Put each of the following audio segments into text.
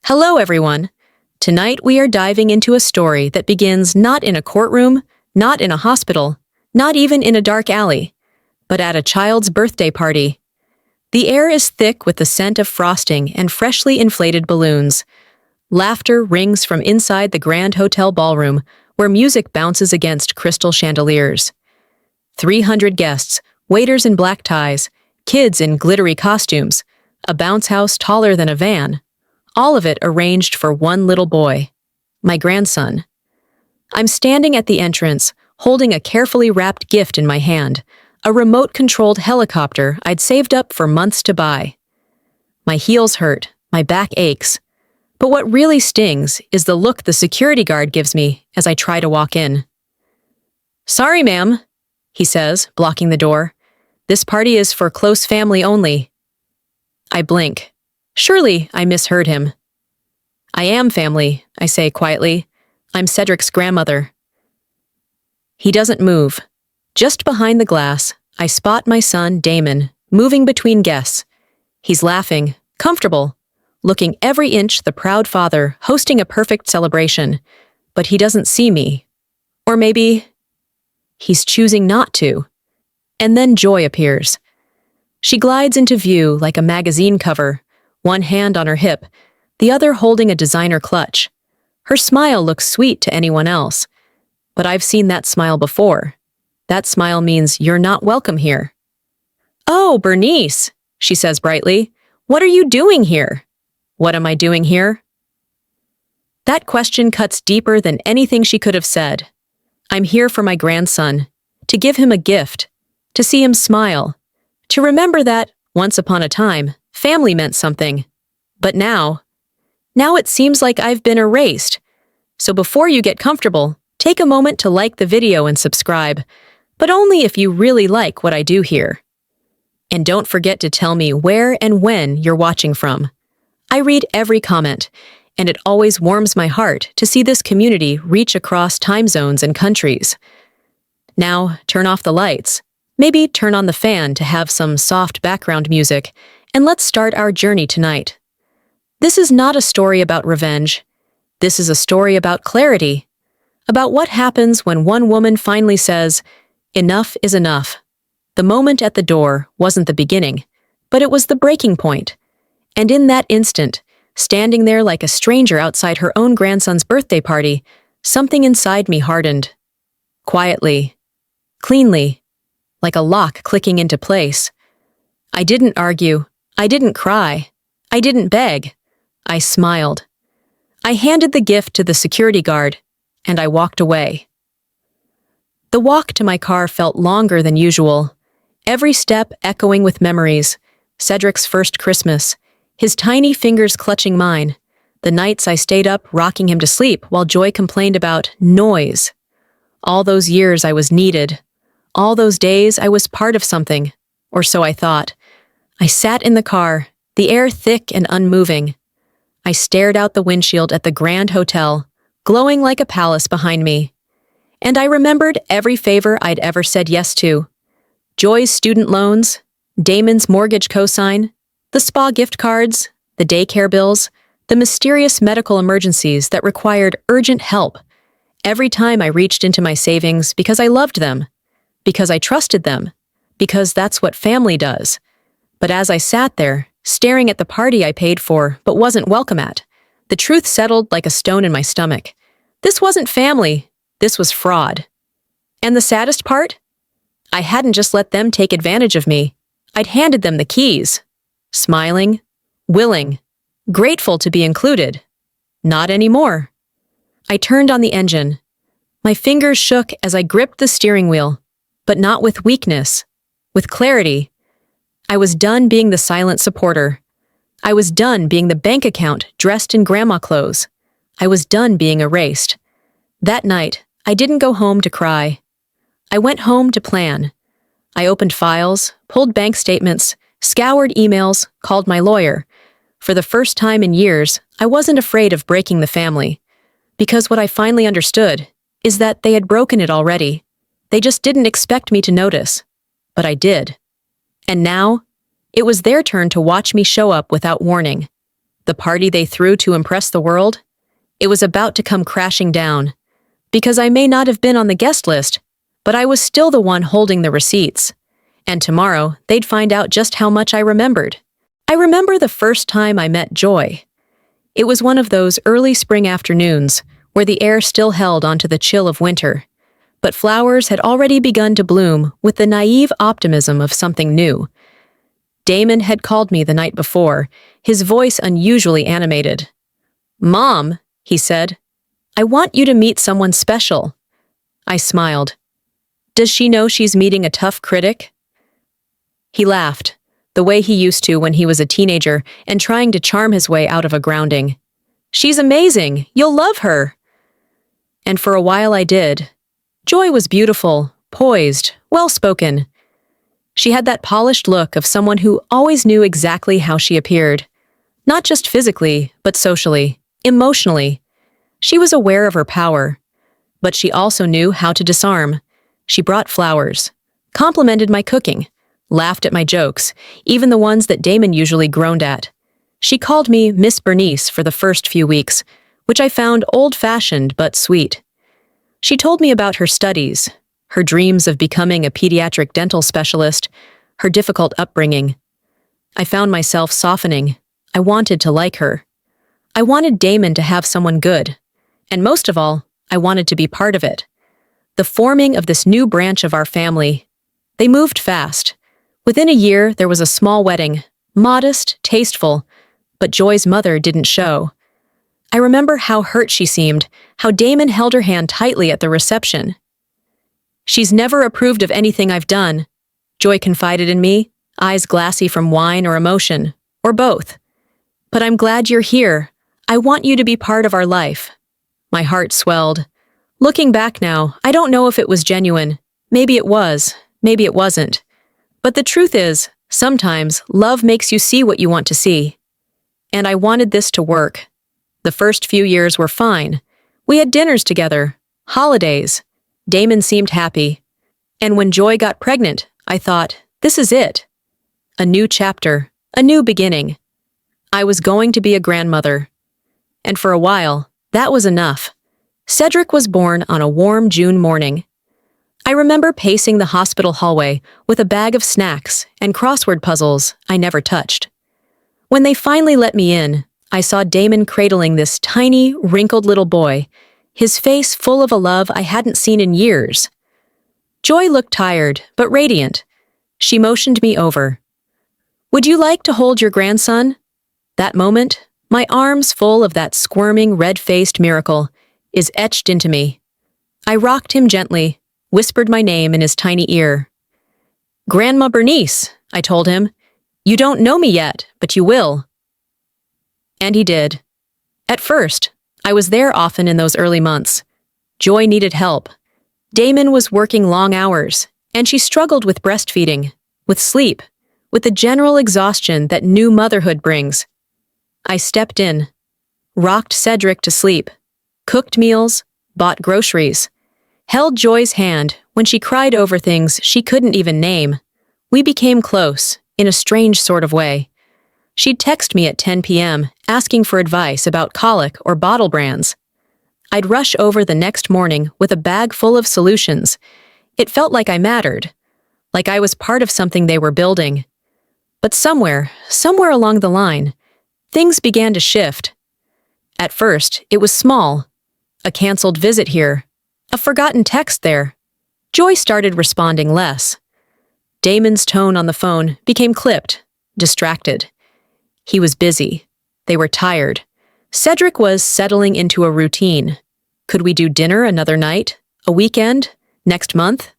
Hello, everyone. Tonight we are diving into a story that begins not in a courtroom, not in a hospital, not even in a dark alley, but at a child's birthday party. The air is thick with the scent of frosting and freshly inflated balloons. Laughter rings from inside the Grand Hotel ballroom, where music bounces against crystal chandeliers. 300 guests, waiters in black ties, kids in glittery costumes, a bounce house taller than a van. All of it arranged for one little boy, my grandson. I'm standing at the entrance, holding a carefully wrapped gift in my hand, a remote-controlled helicopter I'd saved up for months to buy. My heels hurt, my back aches. But what really stings is the look the security guard gives me as I try to walk in. "Sorry, ma'am," he says, blocking the door. "This party is for close family only." I blink. Surely I misheard him. "I am family," I say quietly. "I'm Cedric's grandmother." He doesn't move. Just behind the glass, I spot my son, Damon, moving between guests. He's laughing, comfortable, looking every inch the proud father hosting a perfect celebration. But he doesn't see me. Or maybe he's choosing not to. And then Joy appears. She glides into view like a magazine cover, one hand on her hip, the other holding a designer clutch. Her smile looks sweet to anyone else. But I've seen that smile before. That smile means you're not welcome here. "Oh, Bernice," she says brightly. "What are you doing here?" What am I doing here? That question cuts deeper than anything she could have said. I'm here for my grandson, to give him a gift, to see him smile, to remember that, once upon a time, family meant something. But now it seems like I've been erased. So before you get comfortable, take a moment to like the video and subscribe, but only if you really like what I do here. And don't forget to tell me where and when you're watching from. I read every comment, and it always warms my heart to see this community reach across time zones and countries. Now, turn off the lights. Maybe turn on the fan to have some soft background music, and let's start our journey tonight. This is not a story about revenge. This is a story about clarity, about what happens when one woman finally says, "Enough is enough." The moment at the door wasn't the beginning, but it was the breaking point. And in that instant, standing there like a stranger outside her own grandson's birthday party, something inside me hardened. Quietly, cleanly, like a lock clicking into place. I didn't argue. I didn't cry. I didn't beg. I smiled. I handed the gift to the security guard, and I walked away. The walk to my car felt longer than usual, every step echoing with memories. Cedric's first Christmas, his tiny fingers clutching mine, the nights I stayed up rocking him to sleep while Joy complained about noise. All those years I was needed. All those days I was part of something, or so I thought. I sat in the car, the air thick and unmoving. I stared out the windshield at the Grand Hotel, glowing like a palace behind me. And I remembered every favor I'd ever said yes to. Joy's student loans, Damon's mortgage cosign, the spa gift cards, the daycare bills, the mysterious medical emergencies that required urgent help. Every time I reached into my savings because I loved them, because I trusted them, because that's what family does. But as I sat there, staring at the party I paid for but wasn't welcome at, the truth settled like a stone in my stomach. This wasn't family. This was fraud. And the saddest part? I hadn't just let them take advantage of me. I'd handed them the keys. Smiling, willing, grateful to be included. Not anymore. I turned on the engine. My fingers shook as I gripped the steering wheel, but not with weakness, with clarity. I was done being the silent supporter. I was done being the bank account dressed in grandma clothes. I was done being erased. That night, I didn't go home to cry. I went home to plan. I opened files, pulled bank statements, scoured emails, called my lawyer. For the first time in years, I wasn't afraid of breaking the family. Because what I finally understood is that they had broken it already. They just didn't expect me to notice. But I did. And now, it was their turn to watch me show up without warning. The party they threw to impress the world? It was about to come crashing down. Because I may not have been on the guest list, but I was still the one holding the receipts. And tomorrow, they'd find out just how much I remembered. I remember the first time I met Joy. It was one of those early spring afternoons where the air still held onto the chill of winter, but flowers had already begun to bloom with the naive optimism of something new. Damon had called me the night before, his voice unusually animated. "Mom," he said, "I want you to meet someone special." I smiled. "Does she know she's meeting a tough critic?" He laughed, the way he used to when he was a teenager and trying to charm his way out of a grounding. "She's amazing. You'll love her." And for a while I did. Joy was beautiful, poised, well-spoken. She had that polished look of someone who always knew exactly how she appeared. Not just physically, but socially, emotionally. She was aware of her power. But she also knew how to disarm. She brought flowers, complimented my cooking, laughed at my jokes, even the ones that Damon usually groaned at. She called me Miss Bernice for the first few weeks, which I found old-fashioned but sweet. She told me about her studies, her dreams of becoming a pediatric dental specialist, her difficult upbringing. I found myself softening. I wanted to like her. I wanted Damon to have someone good. And most of all, I wanted to be part of it. The forming of this new branch of our family. They moved fast. Within a year, there was a small wedding, modest, tasteful, but Joy's mother didn't show. I remember how hurt she seemed, how Damon held her hand tightly at the reception. "She's never approved of anything I've done," Joy confided in me, eyes glassy from wine or emotion, or both. "But I'm glad you're here. I want you to be part of our life." My heart swelled. Looking back now, I don't know if it was genuine. Maybe it was, maybe it wasn't. But the truth is, sometimes love makes you see what you want to see. And I wanted this to work. The first few years were fine. We had dinners together, holidays. Damon seemed happy. And when Joy got pregnant, I thought, this is it. A new chapter, a new beginning. I was going to be a grandmother. And for a while, that was enough. Cedric was born on a warm June morning. I remember pacing the hospital hallway with a bag of snacks and crossword puzzles I never touched. When they finally let me in, I saw Damon cradling this tiny, wrinkled little boy, his face full of a love I hadn't seen in years. Joy looked tired, but radiant. She motioned me over. "Would you like to hold your grandson?" That moment, my arms full of that squirming, red-faced miracle, is etched into me. I rocked him gently, whispered my name in his tiny ear. "Grandma Bernice," I told him. "You don't know me yet, but you will." And he did. At first, I was there often in those early months. Joy needed help. Damon was working long hours, and she struggled with breastfeeding, with sleep, with the general exhaustion that new motherhood brings. I stepped in, rocked Cedric to sleep, cooked meals, bought groceries, held Joy's hand when she cried over things she couldn't even name. We became close, in a strange sort of way. She'd text me at 10 p.m. asking for advice about colic or bottle brands. I'd rush over the next morning with a bag full of solutions. It felt like I mattered, like I was part of something they were building. But somewhere along the line, things began to shift. At first, it was small. A canceled visit here, a forgotten text there. Joy started responding less. Damon's tone on the phone became clipped, distracted. He was busy. They were tired. Cedric was settling into a routine. Could we do dinner another night? A weekend? Next month?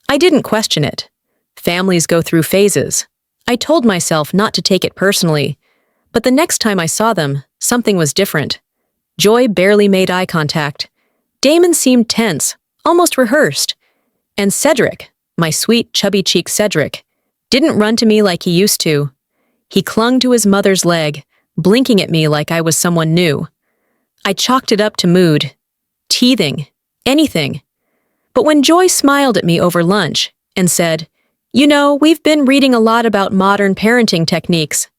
I didn't question it. Families go through phases. I told myself not to take it personally. But the next time I saw them, something was different. Joy barely made eye contact. Damon seemed tense, almost rehearsed. And Cedric, my sweet, chubby-cheeked Cedric, didn't run to me like he used to. He clung to his mother's leg, blinking at me like I was someone new. I chalked it up to mood, teething, anything. But when Joy smiled at me over lunch and said, "You know, we've been reading a lot about modern parenting techniques,"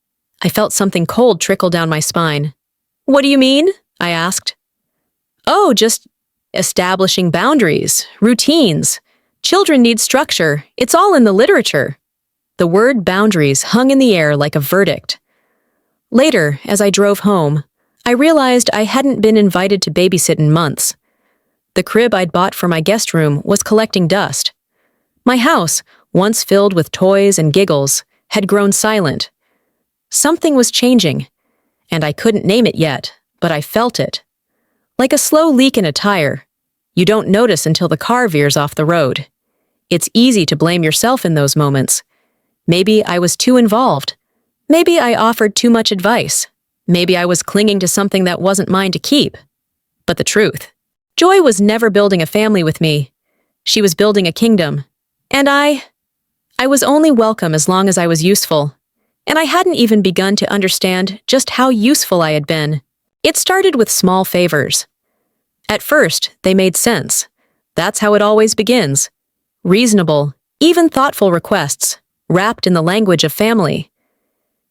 I felt something cold trickle down my spine. "What do you mean?" I asked. "Oh, just establishing boundaries, routines. Children need structure. It's all in the literature." The word boundaries hung in the air like a verdict. Later, as I drove home, I realized I hadn't been invited to babysit in months. The crib I'd bought for my guest room was collecting dust. My house, once filled with toys and giggles, had grown silent. Something was changing, and I couldn't name it yet, but I felt it. Like a slow leak in a tire. You don't notice until the car veers off the road. It's easy to blame yourself in those moments. Maybe I was too involved. Maybe I offered too much advice. Maybe I was clinging to something that wasn't mine to keep. But the truth, Joy was never building a family with me. She was building a kingdom. And I was only welcome as long as I was useful. And I hadn't even begun to understand just how useful I had been. It started with small favors. At first, they made sense. That's how it always begins. Reasonable, even thoughtful requests, wrapped in the language of family.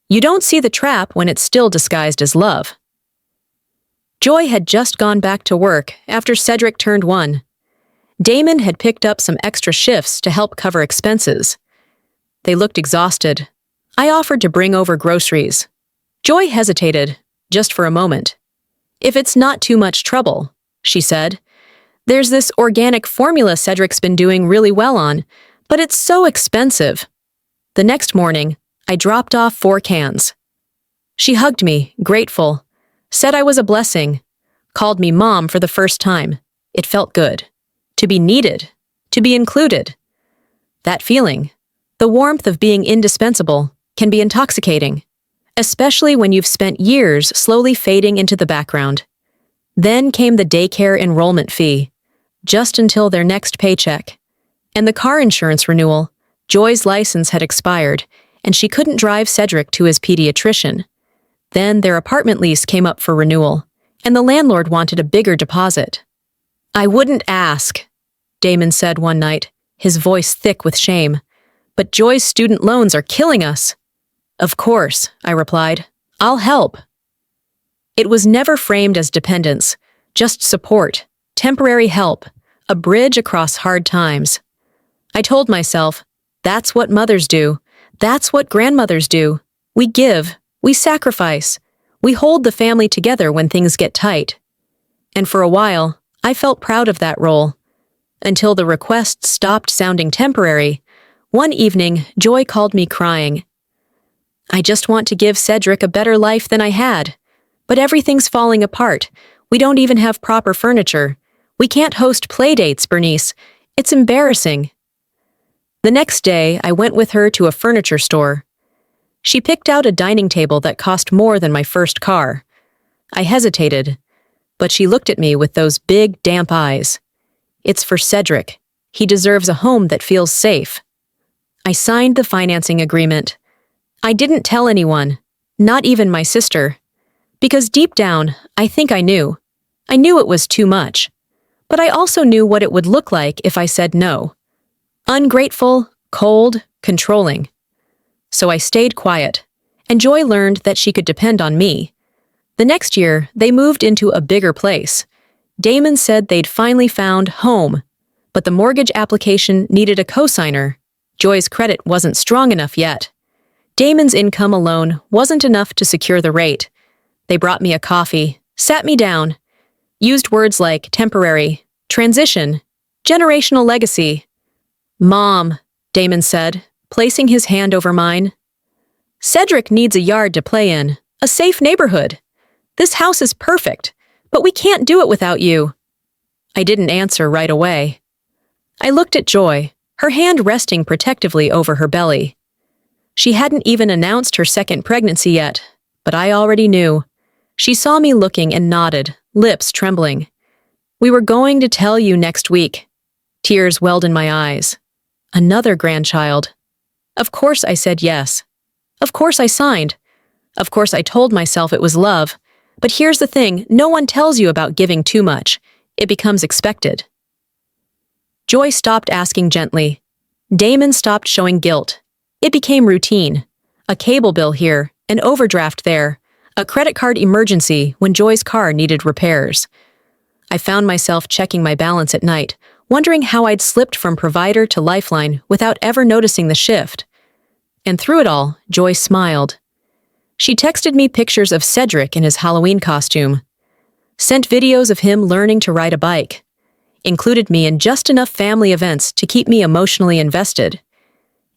You don't see the trap when it's still disguised as love. Joy had just gone back to work after Cedric turned 1. Damon had picked up some extra shifts to help cover expenses. They looked exhausted. I offered to bring over groceries. Joy hesitated, just for a moment. "If it's not too much trouble," she said. "There's this organic formula Cedric's been doing really well on, but it's so expensive." The next morning, I dropped off 4 cans. She hugged me, grateful, said I was a blessing, called me Mom for the first time. It felt good. To be needed, to be included. That feeling, the warmth of being indispensable, can be intoxicating, especially when you've spent years slowly fading into the background. Then came the daycare enrollment fee, just until their next paycheck. And the car insurance renewal. Joy's license had expired, and she couldn't drive Cedric to his pediatrician. Then their apartment lease came up for renewal, and the landlord wanted a bigger deposit. "I wouldn't ask," Damon said one night, his voice thick with shame. "But Joy's student loans are killing us." "Of course," I replied. "I'll help." It was never framed as dependence, just support, temporary help, a bridge across hard times. I told myself, that's what mothers do. That's what grandmothers do. We give, we sacrifice, we hold the family together when things get tight. And for a while, I felt proud of that role. Until the requests stopped sounding temporary. One evening, Joy called me crying. "I just want to give Cedric a better life than I had. But everything's falling apart. We don't even have proper furniture. We can't host play dates, Bernice. It's embarrassing." The next day, I went with her to a furniture store. She picked out a dining table that cost more than my first car. I hesitated, but she looked at me with those big, damp eyes. "It's for Cedric. He deserves a home that feels safe." I signed the financing agreement. I didn't tell anyone, not even my sister. Because deep down, I think I knew. I knew it was too much. But I also knew what it would look like if I said no. Ungrateful, cold, controlling. So I stayed quiet, and Joy learned that she could depend on me. The next year, they moved into a bigger place. Damon said they'd finally found home, but the mortgage application needed a cosigner. Joy's credit wasn't strong enough yet. Damon's income alone wasn't enough to secure the rate. They brought me a coffee, sat me down, used words like temporary, transition, generational legacy. "Mom," Damon said, placing his hand over mine. "Cedric needs a yard to play in, a safe neighborhood. This house is perfect, but we can't do it without you." I didn't answer right away. I looked at Joy, her hand resting protectively over her belly. She hadn't even announced her second pregnancy yet, but I already knew. She saw me looking and nodded, lips trembling. "We were going to tell you next week." Tears welled in my eyes. Another grandchild. Of course I said yes. Of course I signed. Of course I told myself it was love. But here's the thing, no one tells you about giving too much. It becomes expected. Joy stopped asking gently. Damon stopped showing guilt. It became routine. A cable bill here, an overdraft there, a credit card emergency when Joy's car needed repairs. I found myself checking my balance at night, wondering how I'd slipped from provider to lifeline without ever noticing the shift. And through it all, Joy smiled. She texted me pictures of Cedric in his Halloween costume, sent videos of him learning to ride a bike, included me in just enough family events to keep me emotionally invested.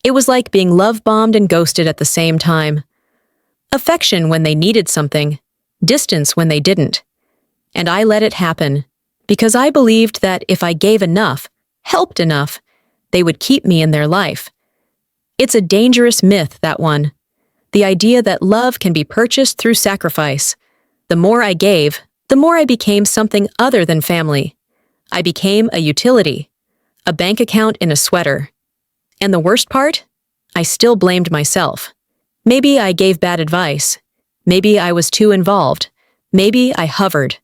It was like being love-bombed and ghosted at the same time. Affection when they needed something, distance when they didn't. And I let it happen, because I believed that if I gave enough, helped enough, they would keep me in their life. It's a dangerous myth, that one. The idea that love can be purchased through sacrifice. The more I gave, the more I became something other than family. I became a utility, a bank account in a sweater. And the worst part? I still blamed myself. Maybe I gave bad advice. Maybe I was too involved. Maybe I hovered.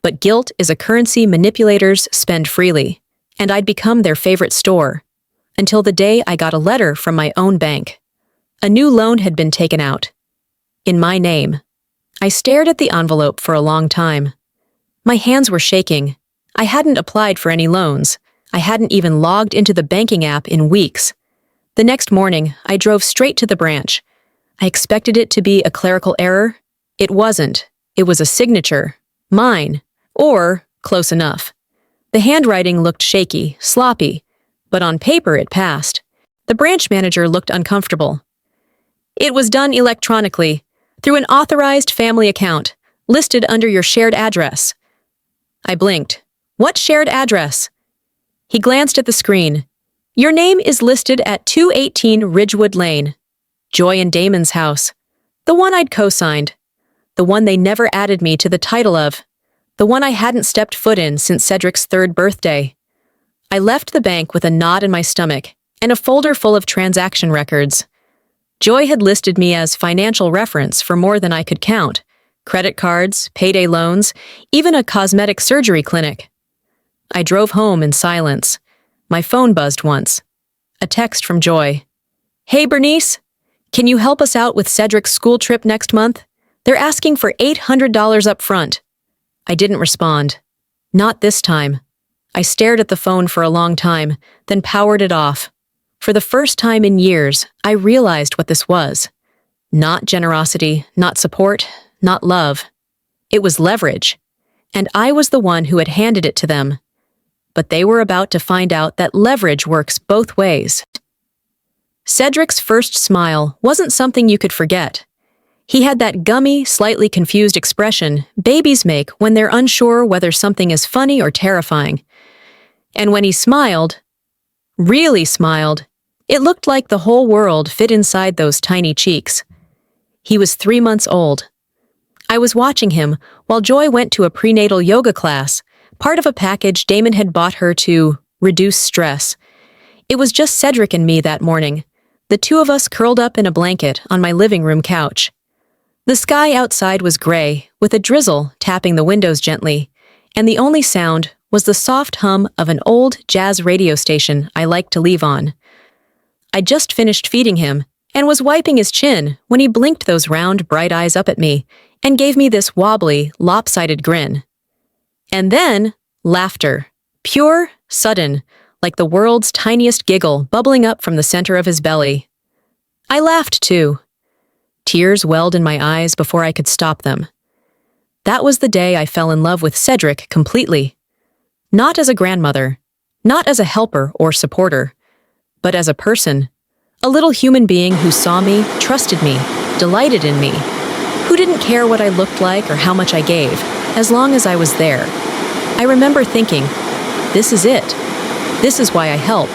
But guilt is a currency manipulators spend freely, and I'd become their favorite store. Until the day I got a letter from my own bank. A new loan had been taken out. In my name. I stared at the envelope for a long time. My hands were shaking. I hadn't applied for any loans. I hadn't even logged into the banking app in weeks. The next morning, I drove straight to the branch. I expected it to be a clerical error. It wasn't. It was a signature. Mine. Or close enough. The handwriting looked shaky, sloppy, but on paper it passed. The branch manager looked uncomfortable. It was done electronically, through an authorized family account, listed under your shared address. I blinked. What shared address? He glanced at the screen. Your name is listed at 218 Ridgewood Lane. Joy and Damon's house. The one I'd co-signed. The one they never added me to the title of. The one I hadn't stepped foot in since Cedric's 3rd birthday. I left the bank with a knot in my stomach and a folder full of transaction records. Joy had listed me as financial reference for more than I could count. Credit cards, payday loans, even a cosmetic surgery clinic. I drove home in silence. My phone buzzed once. A text from Joy. Hey, Bernice. Can you help us out with Cedric's school trip next month? They're asking for $800 up front. I didn't respond. Not this time. I stared at the phone for a long time, then powered it off. For the first time in years, I realized what this was. Not generosity, not support, not love. It was leverage. And I was the one who had handed it to them. But they were about to find out that leverage works both ways. Cedric's first smile wasn't something you could forget. He had that gummy, slightly confused expression babies make when they're unsure whether something is funny or terrifying. And when he smiled, really smiled, it looked like the whole world fit inside those tiny cheeks. He was 3 months old. I was watching him while Joy went to a prenatal yoga class, part of a package Damon had bought her to reduce stress. It was just Cedric and me that morning, the two of us curled up in a blanket on my living room couch. The sky outside was gray, with a drizzle tapping the windows gently, and the only sound was the soft hum of an old jazz radio station I liked to leave on. I'd just finished feeding him and was wiping his chin when he blinked those round, bright eyes up at me and gave me this wobbly, lopsided grin. And then, laughter. Pure, sudden, like the world's tiniest giggle bubbling up from the center of his belly. I laughed too. Tears welled in my eyes before I could stop them. That was the day I fell in love with Cedric completely. Not as a grandmother, not as a helper or supporter, but as a person, a little human being who saw me, trusted me, delighted in me, who didn't care what I looked like or how much I gave, as long as I was there. I remember thinking, this is it. This is why I help,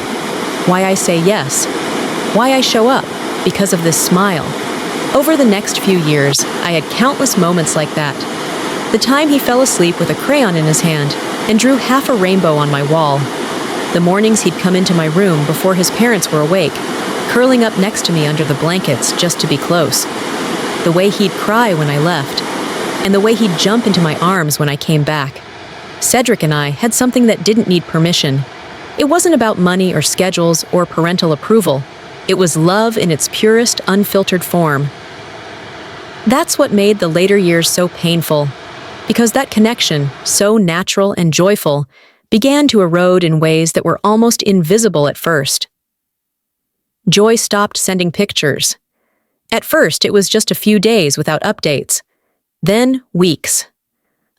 why I say yes, why I show up, because of this smile. Over the next few years, I had countless moments like that. The time he fell asleep with a crayon in his hand and drew half a rainbow on my wall. The mornings he'd come into my room before his parents were awake, curling up next to me under the blankets just to be close. The way he'd cry when I left, and the way he'd jump into my arms when I came back. Cedric and I had something that didn't need permission. It wasn't about money or schedules or parental approval. It was love in its purest, unfiltered form. That's what made the later years so painful, because that connection, so natural and joyful, began to erode in ways that were almost invisible at first. Joy stopped sending pictures. At first, it was just a few days without updates. Then, weeks.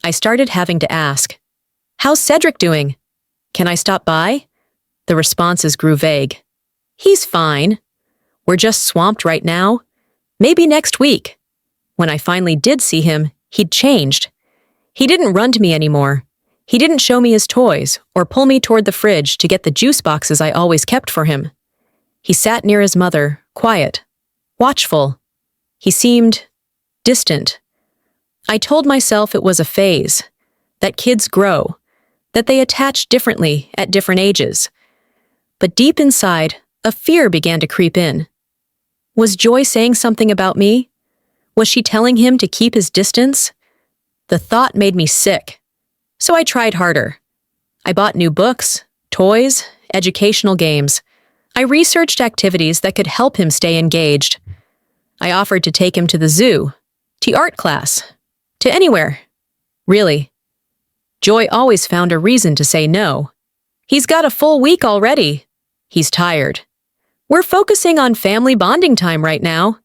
I started having to ask, "How's Cedric doing? Can I stop by?" The responses grew vague. "He's fine. We're just swamped right now. Maybe next week." When I finally did see him, he'd changed. He didn't run to me anymore. He didn't show me his toys or pull me toward the fridge to get the juice boxes I always kept for him. He sat near his mother, quiet, watchful. He seemed distant. I told myself it was a phase, that kids grow, that they attach differently at different ages. But deep inside, a fear began to creep in. Was Joy saying something about me? Was she telling him to keep his distance? The thought made me sick. So I tried harder. I bought new books, toys, educational games. I researched activities that could help him stay engaged. I offered to take him to the zoo, to art class, to anywhere. Really. Joy always found a reason to say no. "He's got a full week already. He's tired. We're focusing on family bonding time right now."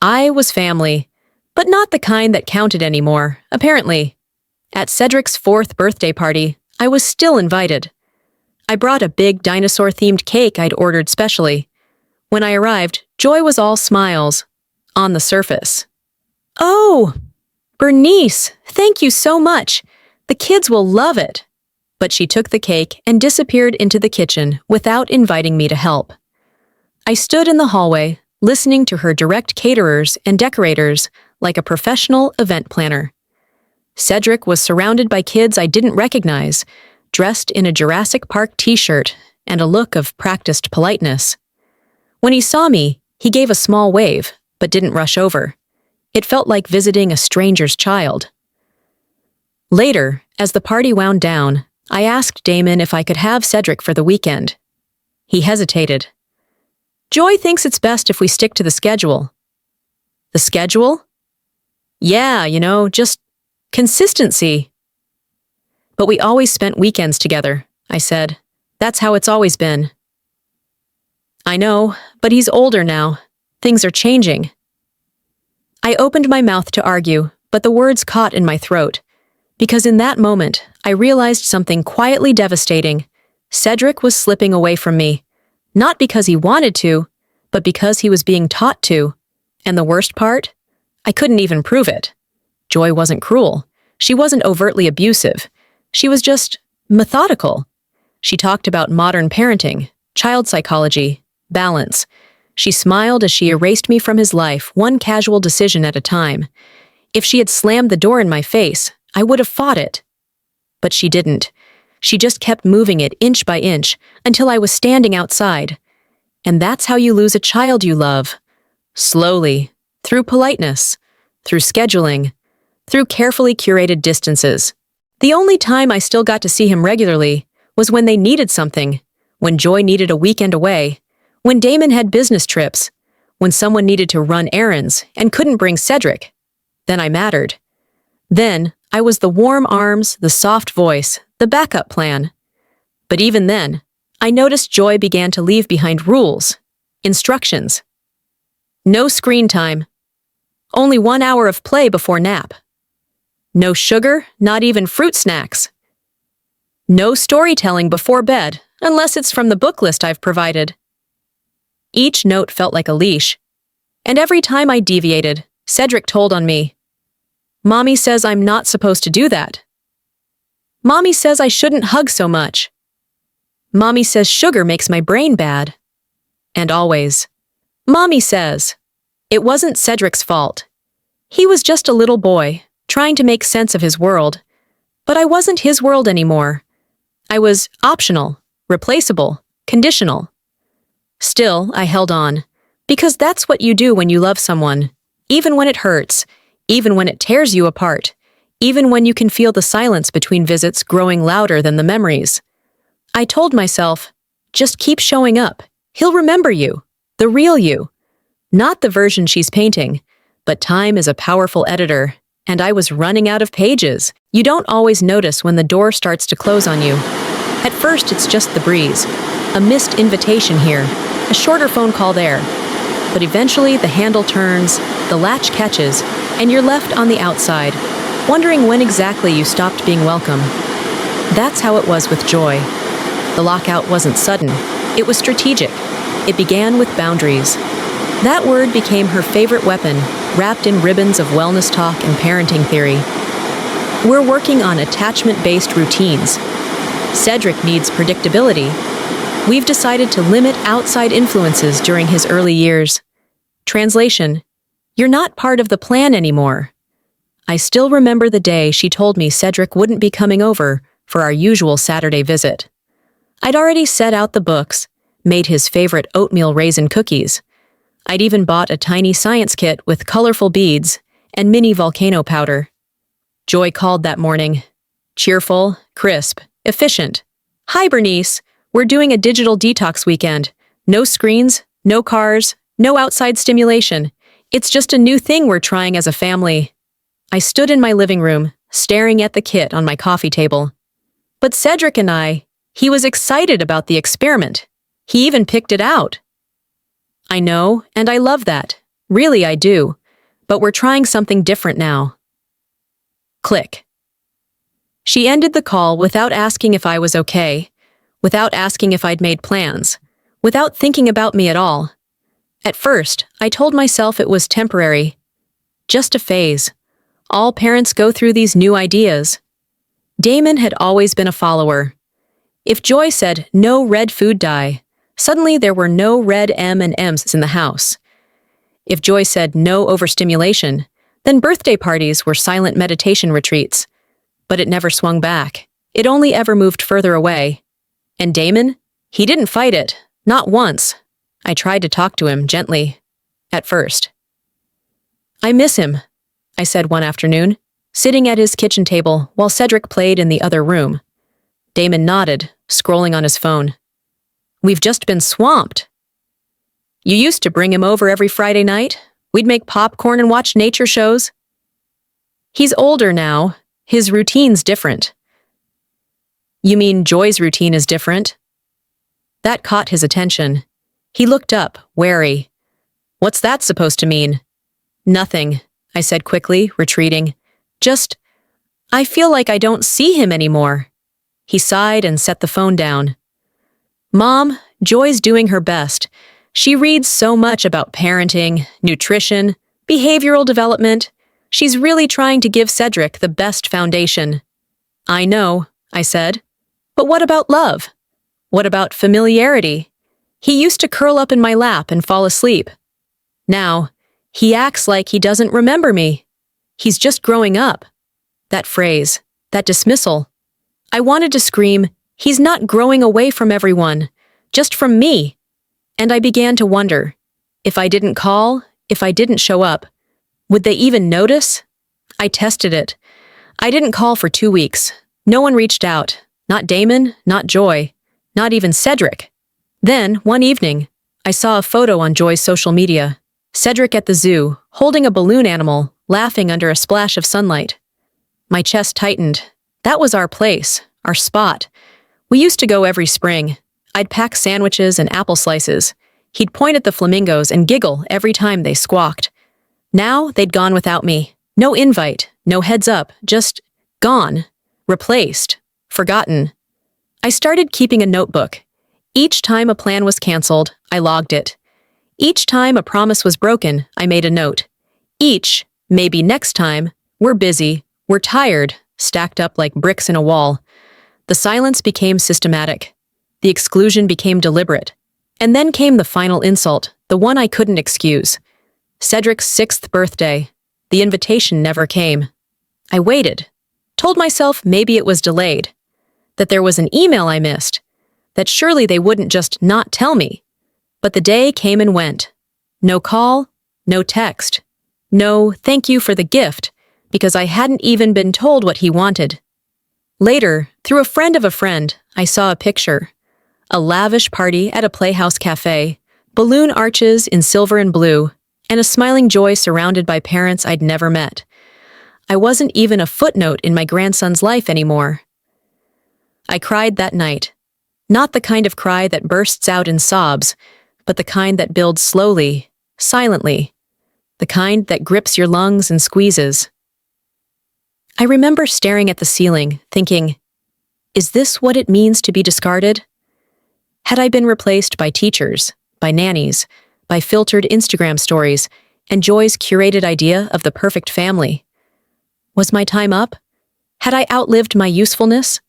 I was family, but not the kind that counted anymore, apparently. At Cedric's 4th birthday party, I was still invited. I brought a big dinosaur-themed cake I'd ordered specially. When I arrived, Joy was all smiles, on the surface. "Oh, Bernice, thank you so much. The kids will love it." But she took the cake and disappeared into the kitchen without inviting me to help. I stood in the hallway, listening to her direct caterers and decorators like a professional event planner. Cedric was surrounded by kids I didn't recognize, dressed in a Jurassic Park t-shirt and a look of practiced politeness. When he saw me, he gave a small wave, but didn't rush over. It felt like visiting a stranger's child. Later, as the party wound down, I asked Damon if I could have Cedric for the weekend. He hesitated. "Joy thinks it's best if we stick to the schedule." "The schedule?" "Yeah, just consistency." "But we always spent weekends together," I said. "That's how it's always been." "I know, but he's older now. Things are changing." I opened my mouth to argue, but the words caught in my throat. Because in that moment, I realized something quietly devastating. Cedric was slipping away from me. Not because he wanted to, but because he was being taught to. And the worst part? I couldn't even prove it. Joy wasn't cruel. She wasn't overtly abusive. She was just methodical. She talked about modern parenting, child psychology, balance. She smiled as she erased me from his life, one casual decision at a time. If she had slammed the door in my face, I would have fought it. But she didn't. She just kept moving it inch by inch until I was standing outside. And that's how you lose a child you love. Slowly, through politeness, through scheduling, through carefully curated distances. The only time I still got to see him regularly was when they needed something, when Joy needed a weekend away, when Damon had business trips, when someone needed to run errands and couldn't bring Cedric. Then I mattered. Then I was the warm arms, the soft voice, the backup plan. But even then, I noticed Joy began to leave behind rules, instructions. No screen time. Only 1 hour of play before nap. No sugar, not even fruit snacks. No storytelling before bed, unless it's from the book list I've provided. Each note felt like a leash. And every time I deviated, Cedric told on me. "Mommy says I'm not supposed to do that. Mommy says I shouldn't hug so much. Mommy says sugar makes my brain bad." And always, "Mommy says." It wasn't Cedric's fault. He was just a little boy, trying to make sense of his world. But I wasn't his world anymore. I was optional, replaceable, conditional. Still, I held on, because that's what you do when you love someone, even when it hurts, even when it tears you apart, even when you can feel the silence between visits growing louder than the memories. I told myself, just keep showing up. He'll remember you, the real you. Not the version she's painting, But time is a powerful editor, and I was running out of pages. You don't always notice when the door starts to close on you. At first, it's just the breeze. A missed invitation here, a shorter phone call there. But eventually, the handle turns, the latch catches, and you're left on the outside, wondering when exactly you stopped being welcome. That's how it was with Joy. The lockout wasn't sudden. It was strategic. It began with boundaries. That word became her favorite weapon, wrapped in ribbons of wellness talk and parenting theory. We're working on attachment-based routines. Cedric needs predictability. We've decided to limit outside influences during his early years. Translation: you're not part of the plan anymore. I still remember the day she told me Cedric wouldn't be coming over for our usual Saturday visit. I'd already set out the books, made his favorite oatmeal raisin cookies. I'd even bought a tiny science kit with colorful beads and mini volcano powder. Joy called that morning. Cheerful, crisp, efficient. "Hi, Bernice. We're doing a digital detox weekend. No screens, no cars, no outside stimulation. It's just a new thing we're trying as a family." I stood in my living room, staring at the kit on my coffee table. But Cedric and he was excited about the experiment. He even picked it out. I know, and I love that. Really, I do. But we're trying something different now. Click. She ended the call without asking if I was okay, without asking if I'd made plans, without thinking about me at all. At first, I told myself it was temporary. Just a phase. All parents go through these new ideas. Damon had always been a follower. If Joy said no red food dye, suddenly there were no red M&Ms in the house. If Joy said no overstimulation, then birthday parties were silent meditation retreats. But it never swung back. It only ever moved further away. And Damon? He didn't fight it. Not once. I tried to talk to him gently. At first. "I miss him," I said one afternoon, sitting at his kitchen table while Cedric played in the other room. Damon nodded, scrolling on his phone. "We've just been swamped." "You used to bring him over every Friday night. We'd make popcorn and watch nature shows." "He's older now. His routine's different." "You mean Joy's routine is different?" That caught his attention. He looked up, wary. "What's that supposed to mean?" "Nothing," I said quickly, retreating. "Just, I feel like I don't see him anymore." He sighed and set the phone down. "Mom, Joy's doing her best. She reads so much about parenting, nutrition, behavioral development. She's really trying to give Cedric the best foundation." "I know," I said. "But what about love? What about familiarity? He used to curl up in my lap and fall asleep. Now, he acts like he doesn't remember me. He's just growing up." That phrase, that dismissal. I wanted to scream, "He's not growing away from everyone, just from me." And I began to wonder, if I didn't call, if I didn't show up, would they even notice? I tested it. I didn't call for 2 weeks. No one reached out. Not Damon, not Joy, not even Cedric. Then, one evening, I saw a photo on Joy's social media. Cedric at the zoo, holding a balloon animal, laughing under a splash of sunlight. My chest tightened. That was our place, our spot. We used to go every spring. I'd pack sandwiches and apple slices. He'd point at the flamingos and giggle every time they squawked. Now they'd gone without me. No invite, no heads up, just gone, replaced, forgotten. I started keeping a notebook. Each time a plan was canceled, I logged it. Each time a promise was broken, I made a note. Each, maybe next time, we're busy, we're tired, stacked up like bricks in a wall. The silence became systematic. The exclusion became deliberate. And then came the final insult, the one I couldn't excuse. Cedric's 6th birthday. The invitation never came. I waited. Told myself maybe it was delayed. That there was an email I missed. That surely they wouldn't just not tell me. But the day came and went. No call, no text. No thank you for the gift, because I hadn't even been told what he wanted. Later, through a friend of a friend, I saw a picture. A lavish party at a Playhouse cafe, balloon arches in silver and blue, and a smiling Joy surrounded by parents I'd never met. I wasn't even a footnote in my grandson's life anymore. I cried that night. Not the kind of cry that bursts out in sobs, but the kind that builds slowly, silently. The kind that grips your lungs and squeezes. I remember staring at the ceiling, thinking, is this what it means to be discarded? Had I been replaced by teachers, by nannies, by filtered Instagram stories, and Joy's curated idea of the perfect family? Was my time up? Had I outlived my usefulness?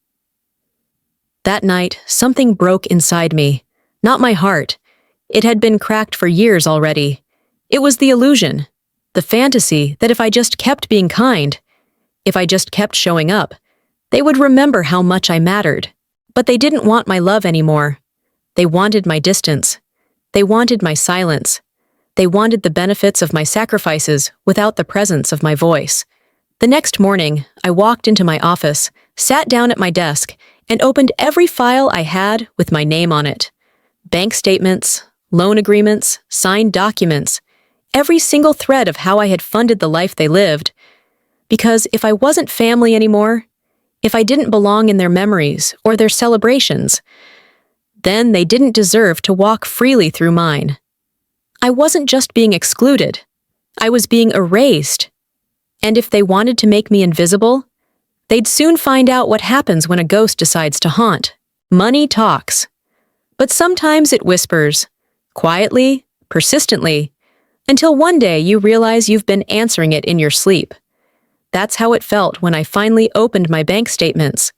That night, something broke inside me. Not my heart. It had been cracked for years already. It was the illusion, the fantasy that if I just kept being kind, if I just kept showing up, they would remember how much I mattered. But they didn't want my love anymore. They wanted my distance. They wanted my silence. They wanted the benefits of my sacrifices without the presence of my voice. The next morning, I walked into my office, sat down at my desk, and opened every file I had with my name on it. Bank statements, loan agreements, signed documents, every single thread of how I had funded the life they lived. Because if I wasn't family anymore, if I didn't belong in their memories or their celebrations, then they didn't deserve to walk freely through mine. I wasn't just being excluded. I was being erased. And if they wanted to make me invisible, they'd soon find out what happens when a ghost decides to haunt. Money talks. But sometimes it whispers, quietly, persistently, until one day you realize you've been answering it in your sleep. That's how it felt when I finally opened my bank statements.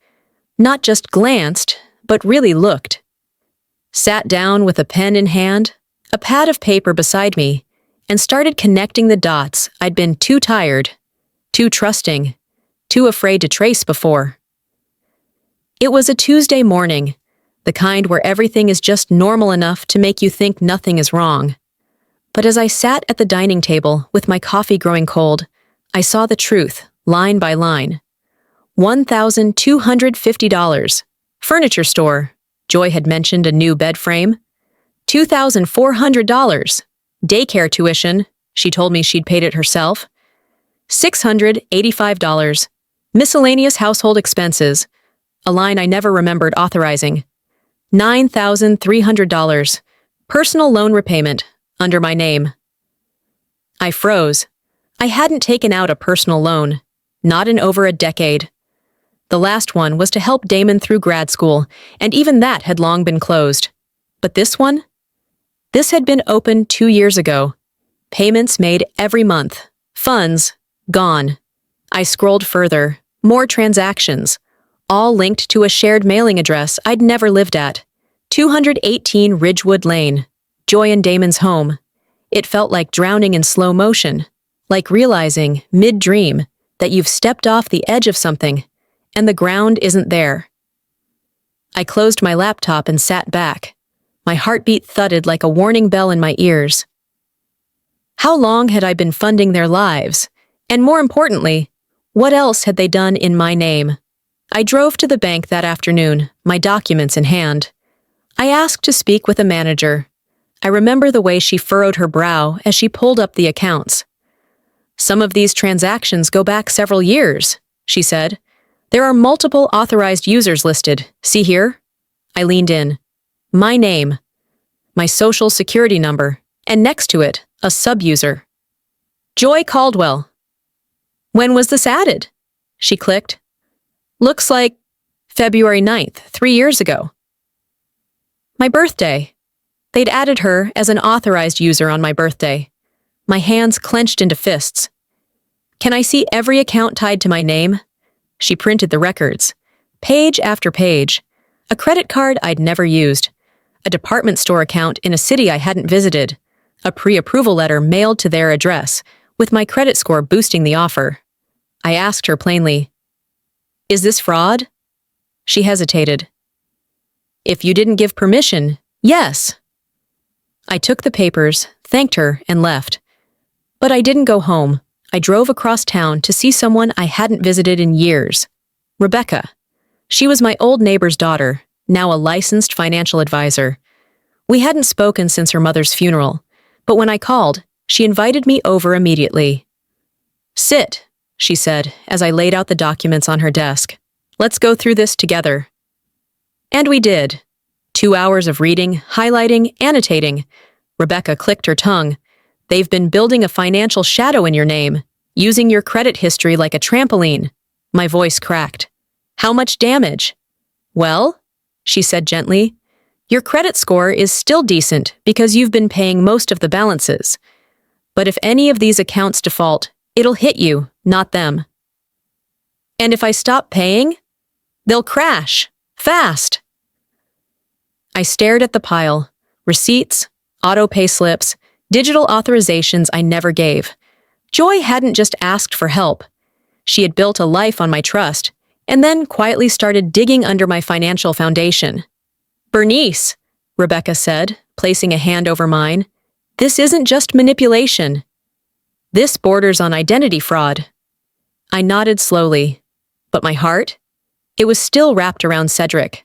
Not just glanced, but really looked. Sat down with a pen in hand, a pad of paper beside me, and started connecting the dots I'd been too tired, too trusting, too afraid to trace before. It was a Tuesday morning, the kind where everything is just normal enough to make you think nothing is wrong. But as I sat at the dining table with my coffee growing cold, I saw the truth, line by line. $1,250. Furniture store. Joy had mentioned a new bed frame. $2,400. Daycare tuition. She told me she'd paid it herself. $685. Miscellaneous household expenses. A line I never remembered authorizing. $9,300. Personal loan repayment. Under my name. I froze. I hadn't taken out a personal loan. Not in over a decade. The last one was to help Damon through grad school, and even that had long been closed. But this one? This had been open 2 years ago. Payments made every month. Funds gone. I scrolled further. More transactions. All linked to a shared mailing address I'd never lived at. 218 Ridgewood Lane. Joy and Damon's home. It felt like drowning in slow motion. Like realizing, mid-dream, that you've stepped off the edge of something, and the ground isn't there. I closed my laptop and sat back. My heartbeat thudded like a warning bell in my ears. How long had I been funding their lives? And more importantly, what else had they done in my name? I drove to the bank that afternoon, my documents in hand. I asked to speak with a manager. I remember the way she furrowed her brow as she pulled up the accounts. Some of these transactions go back several years, she said. There are multiple authorized users listed. See here? I leaned in. My name, my social security number, and next to it, a sub-user. Joy Caldwell. When was this added? She clicked. Looks like February 9th, 3 years ago. My birthday. They'd added her as an authorized user on my birthday. My hands clenched into fists. Can I see every account tied to my name? She printed the records. Page after page. A credit card I'd never used. A department store account in a city I hadn't visited. A pre-approval letter mailed to their address, with my credit score boosting the offer. I asked her plainly, "Is this fraud?" She hesitated. "If you didn't give permission, yes." I took the papers, thanked her, and left. But I didn't go home. I drove across town to see someone I hadn't visited in years. Rebecca. She was my old neighbor's daughter, now a licensed financial advisor. We hadn't spoken since her mother's funeral, but when I called, She invited me over immediately. "Sit," she said as I laid out the documents on her desk. "Let's go through this together." And we did. 2 hours of reading, highlighting, annotating. Rebecca clicked her tongue. "They've been building a financial shadow in your name, using your credit history like a trampoline." My voice cracked. "How much damage?" "Well," she said gently, "your credit score is still decent because you've been paying most of the balances. But if any of these accounts default, it'll hit you, not them. And if I stop paying, they'll crash, fast." I stared at the pile. Receipts, auto-pay slips, digital authorizations I never gave. Joy hadn't just asked for help. She had built a life on my trust, and then quietly started digging under my financial foundation. "Bernice," Rebecca said, placing a hand over mine, "this isn't just manipulation. This borders on identity fraud." I nodded slowly, but my heart? It was still wrapped around Cedric.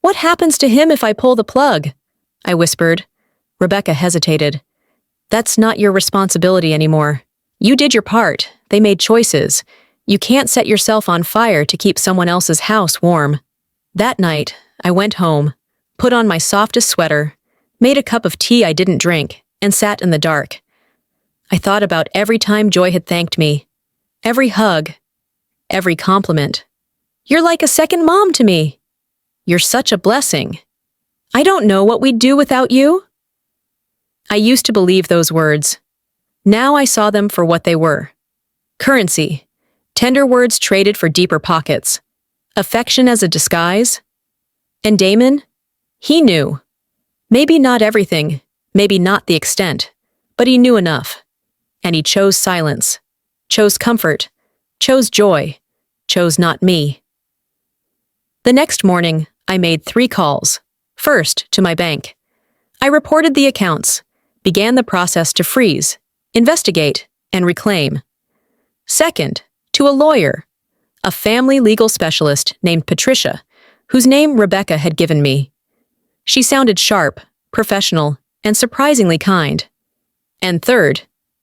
"What happens to him if I pull the plug?" I whispered. Rebecca hesitated. "That's not your responsibility anymore. You did your part. They made choices. You can't set yourself on fire to keep someone else's house warm." That night, I went home, put on my softest sweater, made a cup of tea I didn't drink, and sat in the dark. I thought about every time Joy had thanked me, every hug, every compliment. "You're like a second mom to me. You're such a blessing. I don't know what we'd do without you." I used to believe those words. Now I saw them for what they were. Currency. Tender words traded for deeper pockets. Affection as a disguise. And Damon? He knew. Maybe not everything, maybe not the extent, but he knew enough. And he chose silence, chose comfort, chose joy, chose not me. The next morning, I made 3 calls. First, to my bank. I reported the accounts, began the process to freeze, investigate, and reclaim. Second, to a lawyer, a family legal specialist named Patricia, whose name Rebecca had given me. She sounded sharp, professional, and surprisingly kind. And third,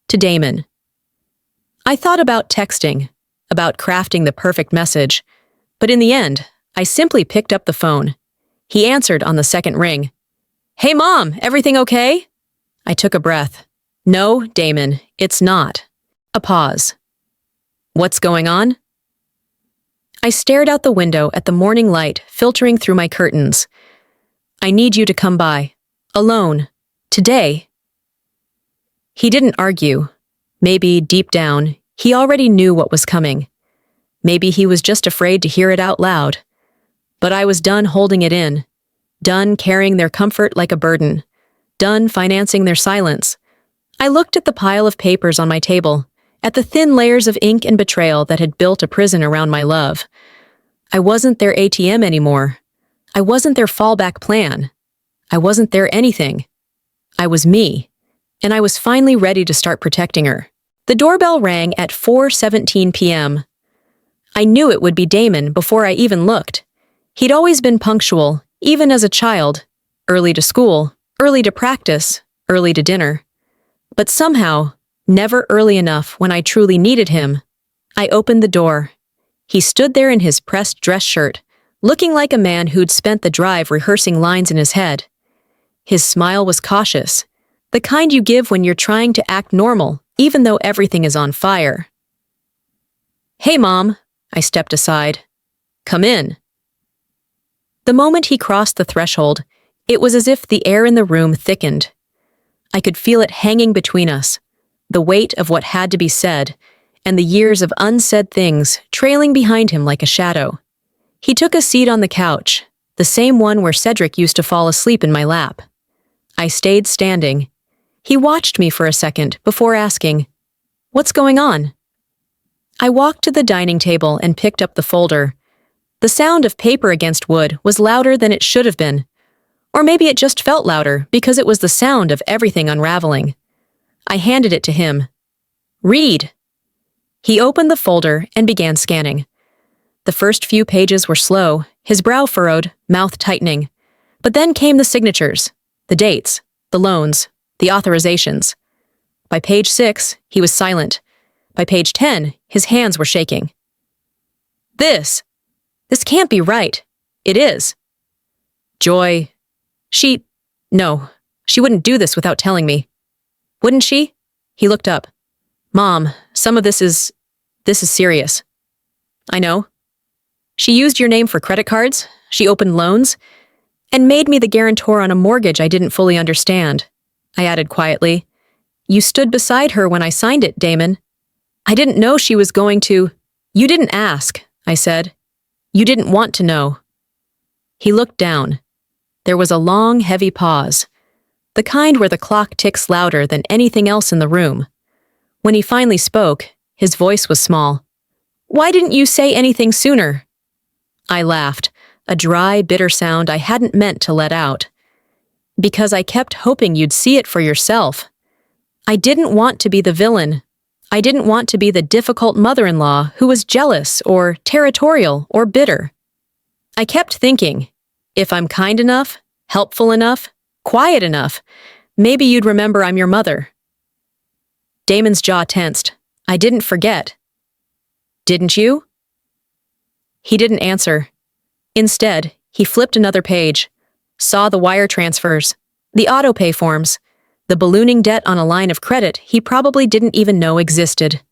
to Damon. I thought about texting, about crafting the perfect message, but in the end, I simply picked up the phone. He answered on the second ring. "Hey Mom, everything okay?" I took a breath. "No, Damon, it's not." A pause. "What's going on?" I stared out the window at the morning light filtering through my curtains. "I need you to come by. Alone. Today." He didn't argue. Maybe, deep down, he already knew what was coming. Maybe he was just afraid to hear it out loud. But I was done holding it in. Done carrying their comfort like a burden. Done financing their silence. I looked at the pile of papers on my table, at the thin layers of ink and betrayal that had built a prison around my love. I wasn't their ATM anymore. I wasn't their fallback plan. I wasn't their anything. I was me, and I was finally ready to start protecting her. The doorbell rang at 4:17 p.m. I knew it would be Damon before I even looked. He'd always been punctual, even as a child, early to school, early to practice, early to dinner. But somehow, never early enough when I truly needed him. I opened the door. He stood there in his pressed dress shirt, looking like a man who'd spent the drive rehearsing lines in his head. His smile was cautious, the kind you give when you're trying to act normal, even though everything is on fire. "Hey, Mom," I stepped aside. "Come in." The moment he crossed the threshold, it was as if the air in the room thickened. I could feel it hanging between us, the weight of what had to be said, and the years of unsaid things trailing behind him like a shadow. He took a seat on the couch, the same one where Cedric used to fall asleep in my lap. I stayed standing. He watched me for a second before asking, "What's going on?" I walked to the dining table and picked up the folder. The sound of paper against wood was louder than it should have been. Or maybe it just felt louder because it was the sound of everything unraveling. I handed it to him. "Read." He opened the folder and began scanning. The first few pages were slow, his brow furrowed, mouth tightening. But then came the signatures, the dates, the loans, the authorizations. By page 6, he was silent. By page 10, his hands were shaking. This can't be right. It is. Joy, no, she wouldn't do this without telling me. Wouldn't she? He looked up. Mom, some of this is serious. I know. She used your name for credit cards, she opened loans, and made me the guarantor on a mortgage I didn't fully understand. I added quietly. You stood beside her when I signed it, Damon. I didn't know she was going to. You didn't ask, I said. You didn't want to know. He looked down. There was a long, heavy pause, the kind where the clock ticks louder than anything else in the room. When he finally spoke, his voice was small. Why didn't you say anything sooner? I laughed, a dry, bitter sound I hadn't meant to let out. Because I kept hoping you'd see it for yourself. I didn't want to be the villain. I didn't want to be the difficult mother-in-law who was jealous or territorial or bitter. I kept thinking, if I'm kind enough, helpful enough, quiet enough, maybe you'd remember I'm your mother. Damon's jaw tensed. I didn't forget. Didn't you? He didn't answer. Instead, he flipped another page, saw the wire transfers, the auto-pay forms, the ballooning debt on a line of credit he probably didn't even know existed.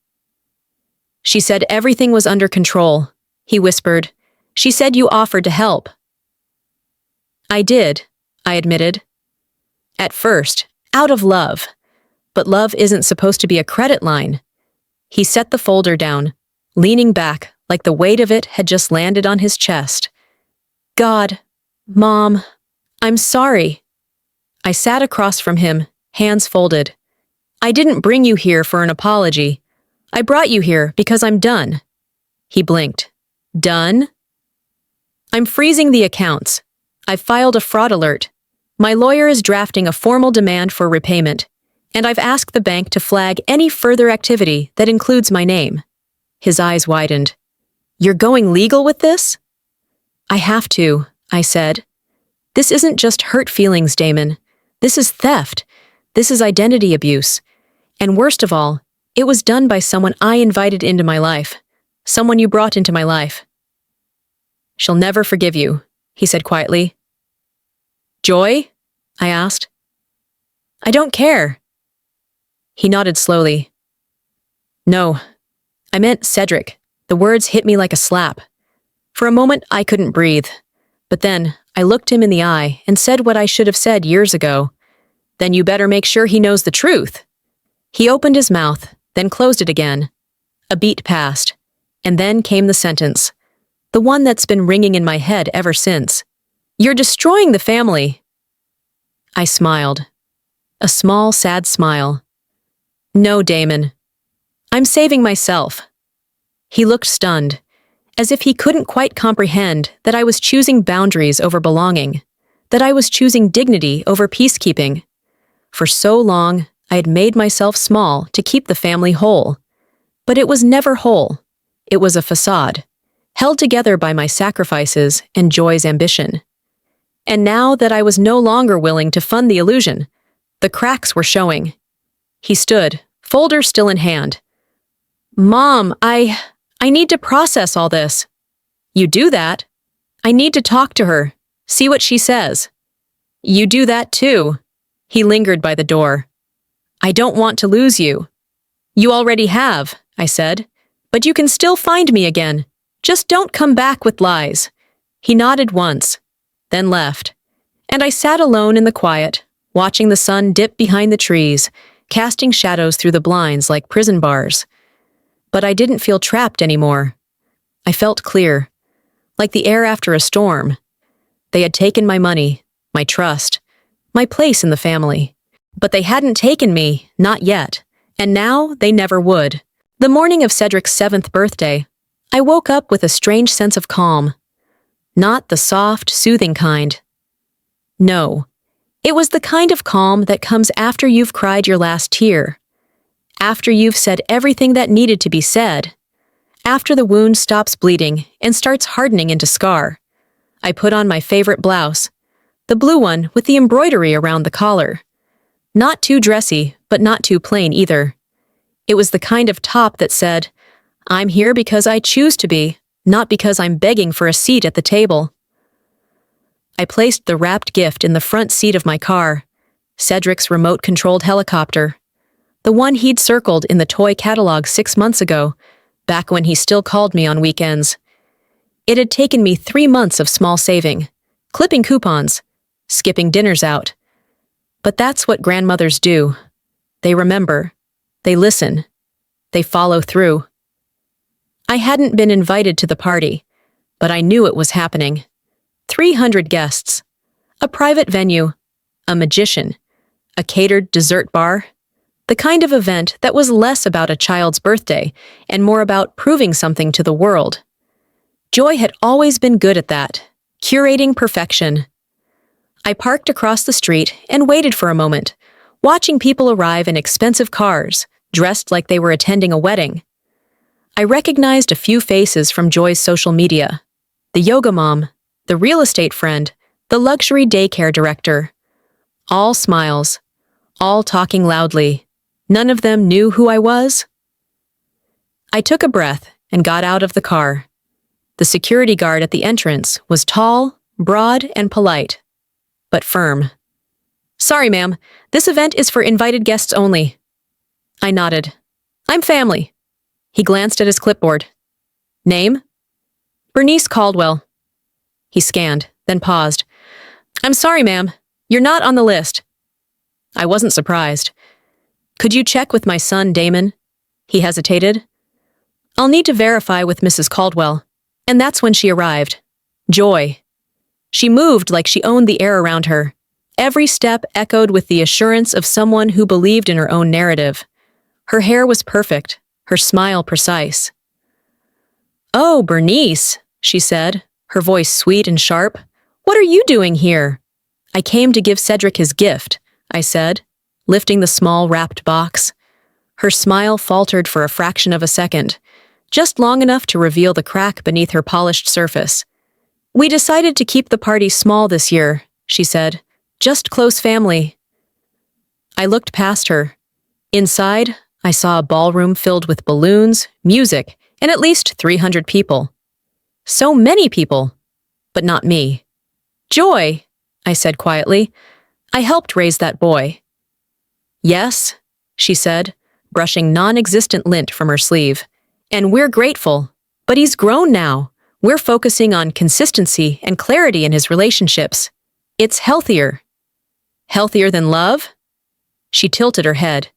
She said everything was under control, he whispered. She said you offered to help. I did, I admitted. At first, out of love. But love isn't supposed to be a credit line. He set the folder down, leaning back like the weight of it had just landed on his chest. God, Mom, I'm sorry. I sat across from him, hands folded. I didn't bring you here for an apology. I brought you here because I'm done. He blinked. Done? I'm freezing the accounts. I've filed a fraud alert. My lawyer is drafting a formal demand for repayment, and I've asked the bank to flag any further activity that includes my name. His eyes widened. You're going legal with this? I have to, I said. This isn't just hurt feelings, Damon. This is theft. This is identity abuse. And worst of all, it was done by someone I invited into my life. Someone you brought into my life. She'll never forgive you, he said quietly. Joy? I asked. I don't care. He nodded slowly. No, I meant Cedric. The words hit me like a slap. For a moment, I couldn't breathe. But then, I looked him in the eye and said what I should have said years ago. Then you better make sure he knows the truth. He opened his mouth, then closed it again. A beat passed, and then came the sentence. The one that's been ringing in my head ever since. You're destroying the family. I smiled. A small, sad smile. No, Damon. I'm saving myself. He looked stunned, as if he couldn't quite comprehend that I was choosing boundaries over belonging, that I was choosing dignity over peacekeeping. For so long, I had made myself small to keep the family whole. But it was never whole. It was a facade, held together by my sacrifices and Joy's ambition. And now that I was no longer willing to fund the illusion, the cracks were showing. He stood, folder still in hand. Mom, I need to process all this. You do that? I need to talk to her, see what she says. You do that too. He lingered by the door. I don't want to lose you. You already have, I said, but you can still find me again. Just don't come back with lies. He nodded once, then left, and I sat alone in the quiet, watching the sun dip behind the trees, casting shadows through the blinds like prison bars. But I didn't feel trapped anymore. I felt clear, like the air after a storm. They had taken my money, my trust, my place in the family. But they hadn't taken me, not yet, and now they never would. The morning of Cedric's 7th birthday, I woke up with a strange sense of calm. Not the soft, soothing kind. No, it was the kind of calm that comes after you've cried your last tear. After you've said everything that needed to be said. After the wound stops bleeding and starts hardening into scar. I put on my favorite blouse, the blue one with the embroidery around the collar. Not too dressy, but not too plain either. It was the kind of top that said, "I'm here because I choose to be, not because I'm begging for a seat at the table." I placed the wrapped gift in the front seat of my car, Cedric's remote-controlled helicopter, the one he'd circled in the toy catalog 6 months ago, back when he still called me on weekends. It had taken me 3 months of small saving, clipping coupons, skipping dinners out. But that's what grandmothers do. They remember. They listen. They follow through. I hadn't been invited to the party, but I knew it was happening. 300 guests. A private venue. A magician. A catered dessert bar. The kind of event that was less about a child's birthday and more about proving something to the world. Joy had always been good at that, curating perfection. I parked across the street and waited for a moment, watching people arrive in expensive cars, dressed like they were attending a wedding. I recognized a few faces from Joy's social media. The yoga mom, the real estate friend, the luxury daycare director. All smiles, all talking loudly. None of them knew who I was. I took a breath and got out of the car. The security guard at the entrance was tall, broad, and polite, but firm. "Sorry, ma'am. This event is for invited guests only." I nodded. "I'm family." He glanced at his clipboard. "Name?" "Bernice Caldwell." He scanned, then paused. "I'm sorry, ma'am. You're not on the list." I wasn't surprised. "Could you check with my son, Damon?" He hesitated. "I'll need to verify with Mrs. Caldwell." And that's when she arrived. Joy. She moved like she owned the air around her. Every step echoed with the assurance of someone who believed in her own narrative. Her hair was perfect, her smile precise. "Oh, Bernice," she said, her voice sweet and sharp. "What are you doing here?" "I came to give Cedric his gift," I said, lifting the small wrapped box. Her smile faltered for a fraction of a second, just long enough to reveal the crack beneath her polished surface. "We decided to keep the party small this year," she said. "Just close family." I looked past her. Inside, I saw a ballroom filled with balloons, music, and at least 300 people. So many people, but not me. "Joy," I said quietly. "I helped raise that boy." "Yes," she said, brushing non-existent lint from her sleeve. "And we're grateful. But he's grown now. We're focusing on consistency and clarity in his relationships. It's healthier." "Healthier than love?" She tilted her head.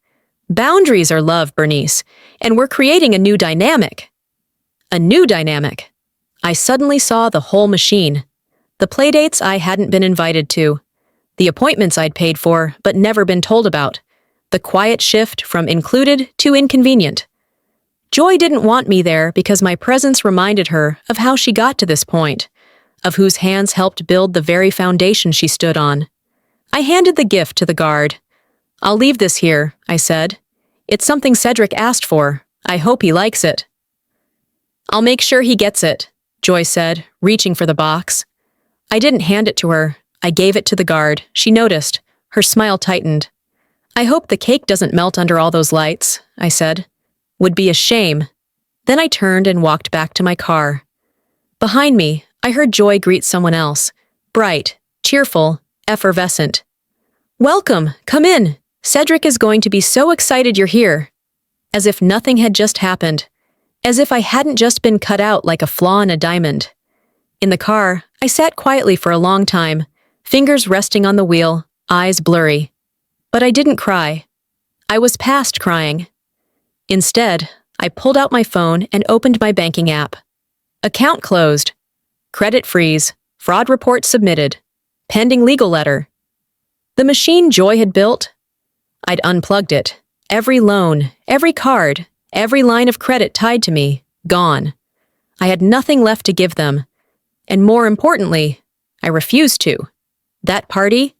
"Boundaries are love, Bernice, and we're creating a new dynamic." A new dynamic. I suddenly saw the whole machine. The playdates I hadn't been invited to. The appointments I'd paid for but never been told about. The quiet shift from included to inconvenient. Joy didn't want me there because my presence reminded her of how she got to this point, of whose hands helped build the very foundation she stood on. I handed the gift to the guard. "I'll leave this here," I said. "It's something Cedric asked for. I hope he likes it." "I'll make sure he gets it," Joy said, reaching for the box. I didn't hand it to her. I gave it to the guard. She noticed. Her smile tightened. "I hope the cake doesn't melt under all those lights," I said. "Would be a shame." Then I turned and walked back to my car. Behind me, I heard Joy greet someone else. Bright, cheerful, effervescent. "Welcome, come in. Cedric is going to be so excited you're here." As if nothing had just happened. As if I hadn't just been cut out like a flaw in a diamond. In the car, I sat quietly for a long time, fingers resting on the wheel, eyes blurry. But I didn't cry. I was past crying. Instead, I pulled out my phone and opened my banking app. Account closed. Credit freeze. Fraud report submitted. Pending legal letter. The machine Joy had built? I'd unplugged it. Every loan, every card, every line of credit tied to me, gone. I had nothing left to give them. And more importantly, I refused to. That party,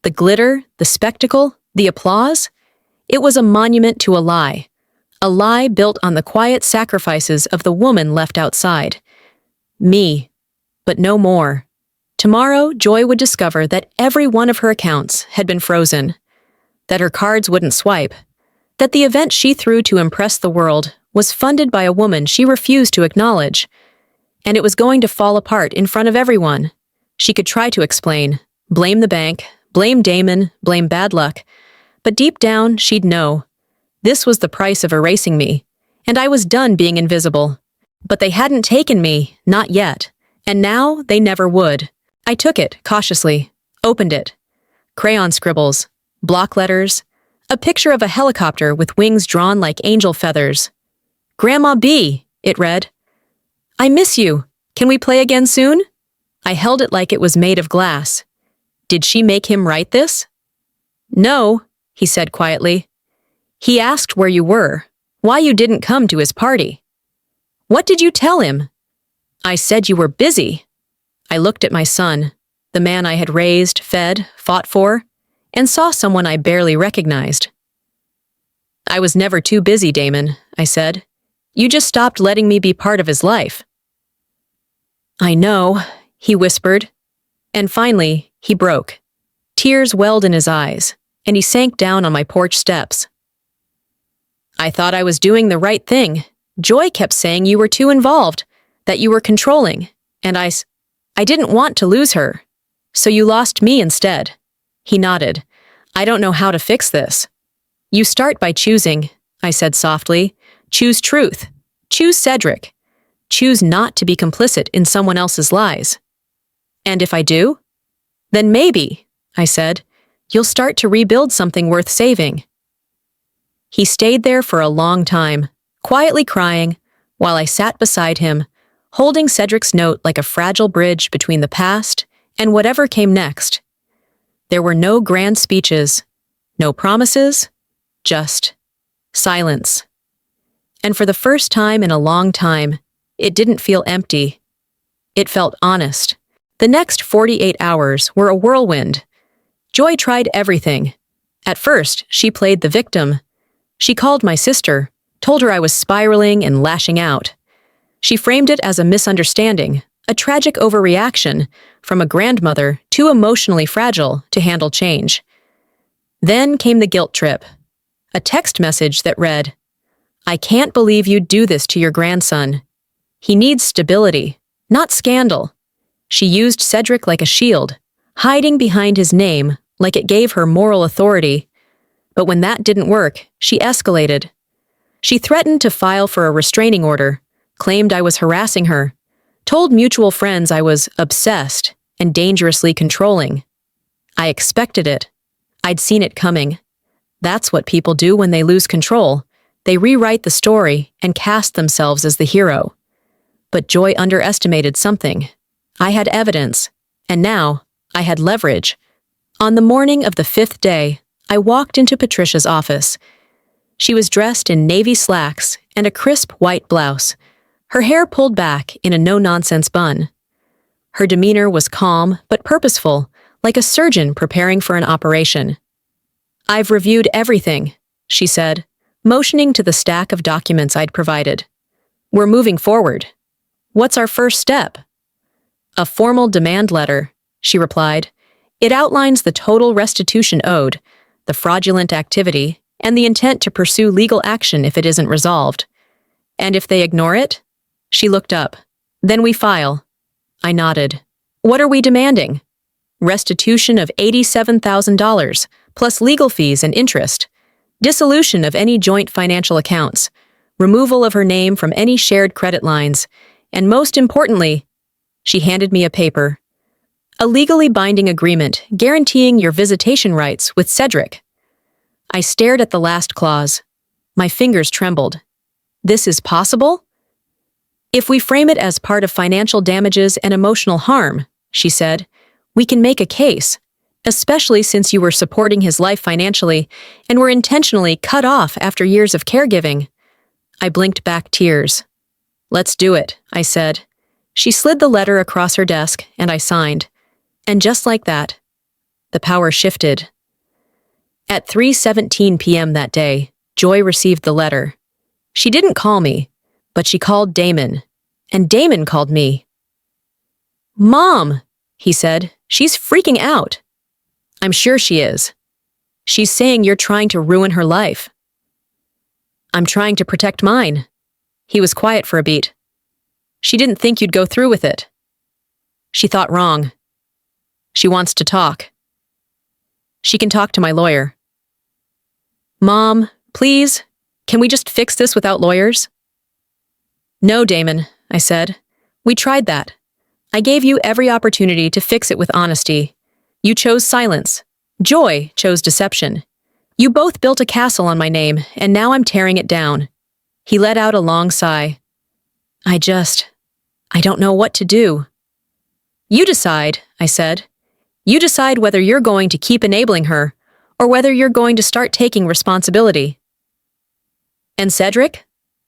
the glitter, the spectacle, the applause, it was a monument to a lie built on the quiet sacrifices of the woman left outside. Me, but no more. Tomorrow, Joy would discover that every one of her accounts had been frozen. that her cards wouldn't swipe, that the event she threw to impress the world was funded by a woman she refused to acknowledge, and it was going to fall apart in front of everyone. She could try to explain, blame the bank, blame Damon, blame bad luck, but deep down she'd know. This was the price of erasing me, and I was done being invisible. But they hadn't taken me, not yet, and now they never would. I took it, cautiously, opened it. Crayon scribbles, block letters, a picture of a helicopter with wings drawn like angel feathers. "Grandma B," it read. "I miss you. Can we play again soon?" I held it like it was made of glass. Did she make him write this? "No," he said quietly. "He asked where you were, why you didn't come to his party." "What did you tell him?" "I said you were busy." I looked at my son, the man I had raised, fed, fought for, and saw someone I barely recognized. "I was never too busy, Damon," I said. "You just stopped letting me be part of his life." "I know," he whispered. And finally, he broke. Tears welled in his eyes, and he sank down on my porch steps. "I thought I was doing the right thing. Joy kept saying you were too involved, that you were controlling, and I didn't want to lose her. So you lost me instead." He nodded. "I don't know how to fix this." "You start by choosing," I said softly. "Choose truth. Choose Cedric. Choose not to be complicit in someone else's lies." "And if I do?" "Then maybe," I said, "you'll start to rebuild something worth saving." He stayed there for a long time, quietly crying, while I sat beside him, holding Cedric's note like a fragile bridge between the past and whatever came next. There were no grand speeches, no promises, just silence. And for the first time in a long time, it didn't feel empty. It felt honest. The next 48 hours were a whirlwind. Joy tried everything. At first, she played the victim. She called my sister, told her I was spiraling and lashing out. She framed it as a misunderstanding, a tragic overreaction, from a grandmother too emotionally fragile to handle change. Then came the guilt trip. A text message that read, "I can't believe you'd do this to your grandson. He needs stability, not scandal." She used Cedric like a shield, hiding behind his name like it gave her moral authority. But when that didn't work, she escalated. She threatened to file for a restraining order, claimed I was harassing her, told mutual friends I was obsessed and dangerously controlling. I expected it. I'd seen it coming. That's what people do when they lose control. They rewrite the story and cast themselves as the hero. But Joy underestimated something. I had evidence, and now I had leverage. On the morning of the 5th day, I walked into Patricia's office. She was dressed in navy slacks and a crisp white blouse, her hair pulled back in a no-nonsense bun. Her demeanor was calm but purposeful, like a surgeon preparing for an operation. "I've reviewed everything," she said, motioning to the stack of documents I'd provided. "We're moving forward. What's our first step?" "A formal demand letter," she replied. "It outlines the total restitution owed, the fraudulent activity, and the intent to pursue legal action if it isn't resolved. And if they ignore it?" She looked up. "Then we file." I nodded. "What are we demanding?" "Restitution of $87,000, plus legal fees and interest. Dissolution of any joint financial accounts. Removal of her name from any shared credit lines. And most importantly," she handed me a paper, "a legally binding agreement guaranteeing your visitation rights with Cedric." I stared at the last clause. My fingers trembled. "This is possible?" "If we frame it as part of financial damages and emotional harm," she said, "we can make a case, especially since you were supporting his life financially and were intentionally cut off after years of caregiving." I blinked back tears. "Let's do it," I said. She slid the letter across her desk, and I signed. And just like that, the power shifted. At 3:17 p.m. that day, Joy received the letter. She didn't call me, but she called Damon, and Damon called me. "Mom," he said, "she's freaking out." "I'm sure she is." She's saying you're trying to ruin her life. I'm trying to protect mine. He was quiet for a beat. She didn't think you'd go through with it. She thought wrong. She wants to talk. She can talk to my lawyer. Mom, please, can we just fix this without lawyers? No, Damon, I said. We tried that. I gave you every opportunity to fix it with honesty. You chose silence. Joy chose deception. You both built a castle on my name, and now I'm tearing it down. He let out a long sigh. I don't know what to do. You decide, I said. You decide whether you're going to keep enabling her, or whether you're going to start taking responsibility. And Cedric?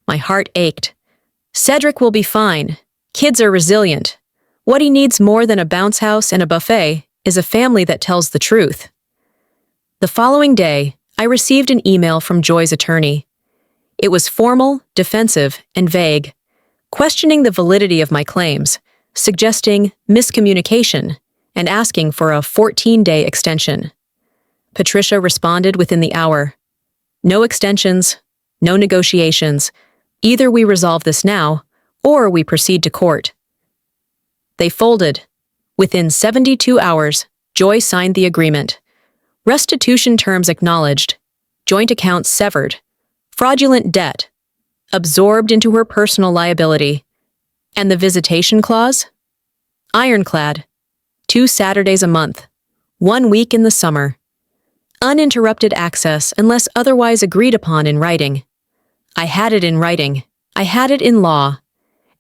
My heart ached. Cedric will be fine. Kids are resilient. What he needs more than a bounce house and a buffet is a family that tells the truth. The following day, I received an email from Joy's attorney. It was formal, defensive, and vague, questioning the validity of my claims, suggesting miscommunication, and asking for a 14-day extension. Patricia responded within the hour. No extensions, no negotiations. Either we resolve this now, or we proceed to court. They folded. Within 72 hours, Joy signed the agreement. Restitution terms acknowledged. Joint accounts severed. Fraudulent debt absorbed into her personal liability. And the visitation clause? Ironclad. 2 Saturdays a month. 1 week in the summer. Uninterrupted access unless otherwise agreed upon in writing. I had it in writing. I had it in law.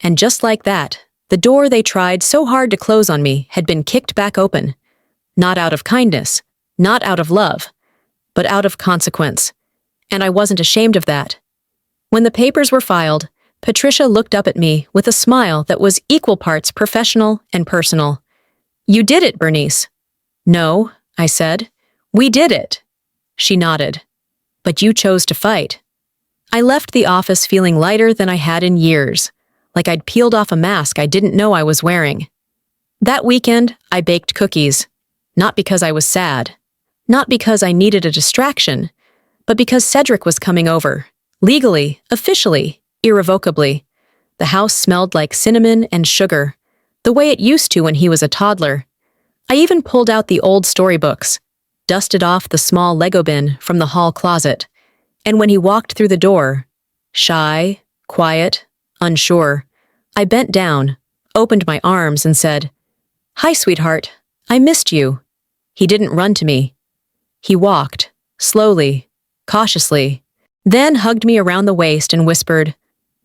And just like that, the door they tried so hard to close on me had been kicked back open. Not out of kindness, not out of love, but out of consequence. And I wasn't ashamed of that. When the papers were filed, Patricia looked up at me with a smile that was equal parts professional and personal. You did it, Bernice. No, I said. We did it. She nodded. But you chose to fight. I left the office feeling lighter than I had in years, like I'd peeled off a mask I didn't know I was wearing. That weekend, I baked cookies. Not because I was sad. Not because I needed a distraction, but because Cedric was coming over. Legally, officially, irrevocably. The house smelled like cinnamon and sugar, the way it used to when he was a toddler. I even pulled out the old storybooks, dusted off the small Lego bin from the hall closet, and when he walked through the door, shy, quiet, unsure, I bent down, opened my arms, and said, "Hi, sweetheart. I missed you." He didn't run to me. He walked, slowly, cautiously, then hugged me around the waist and whispered,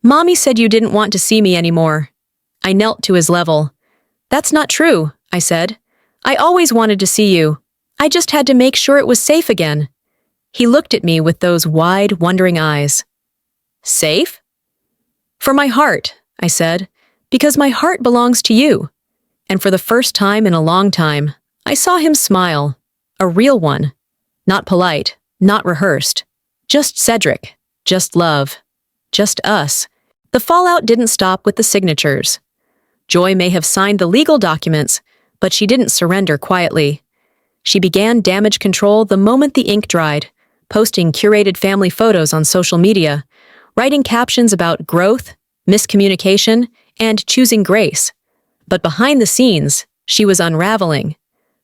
"Mommy said you didn't want to see me anymore." I knelt to his level. "That's not true," I said. "I always wanted to see you. I just had to make sure it was safe again." He looked at me with those wide, wondering eyes. "Safe?" "For my heart," I said, "because my heart belongs to you." And for the first time in a long time, I saw him smile, a real one, not polite, not rehearsed, just Cedric, just love, just us. The fallout didn't stop with the signatures. Joy may have signed the legal documents, but she didn't surrender quietly. She began damage control the moment the ink dried, posting curated family photos on social media, writing captions about growth, miscommunication, and choosing grace. But behind the scenes, she was unraveling.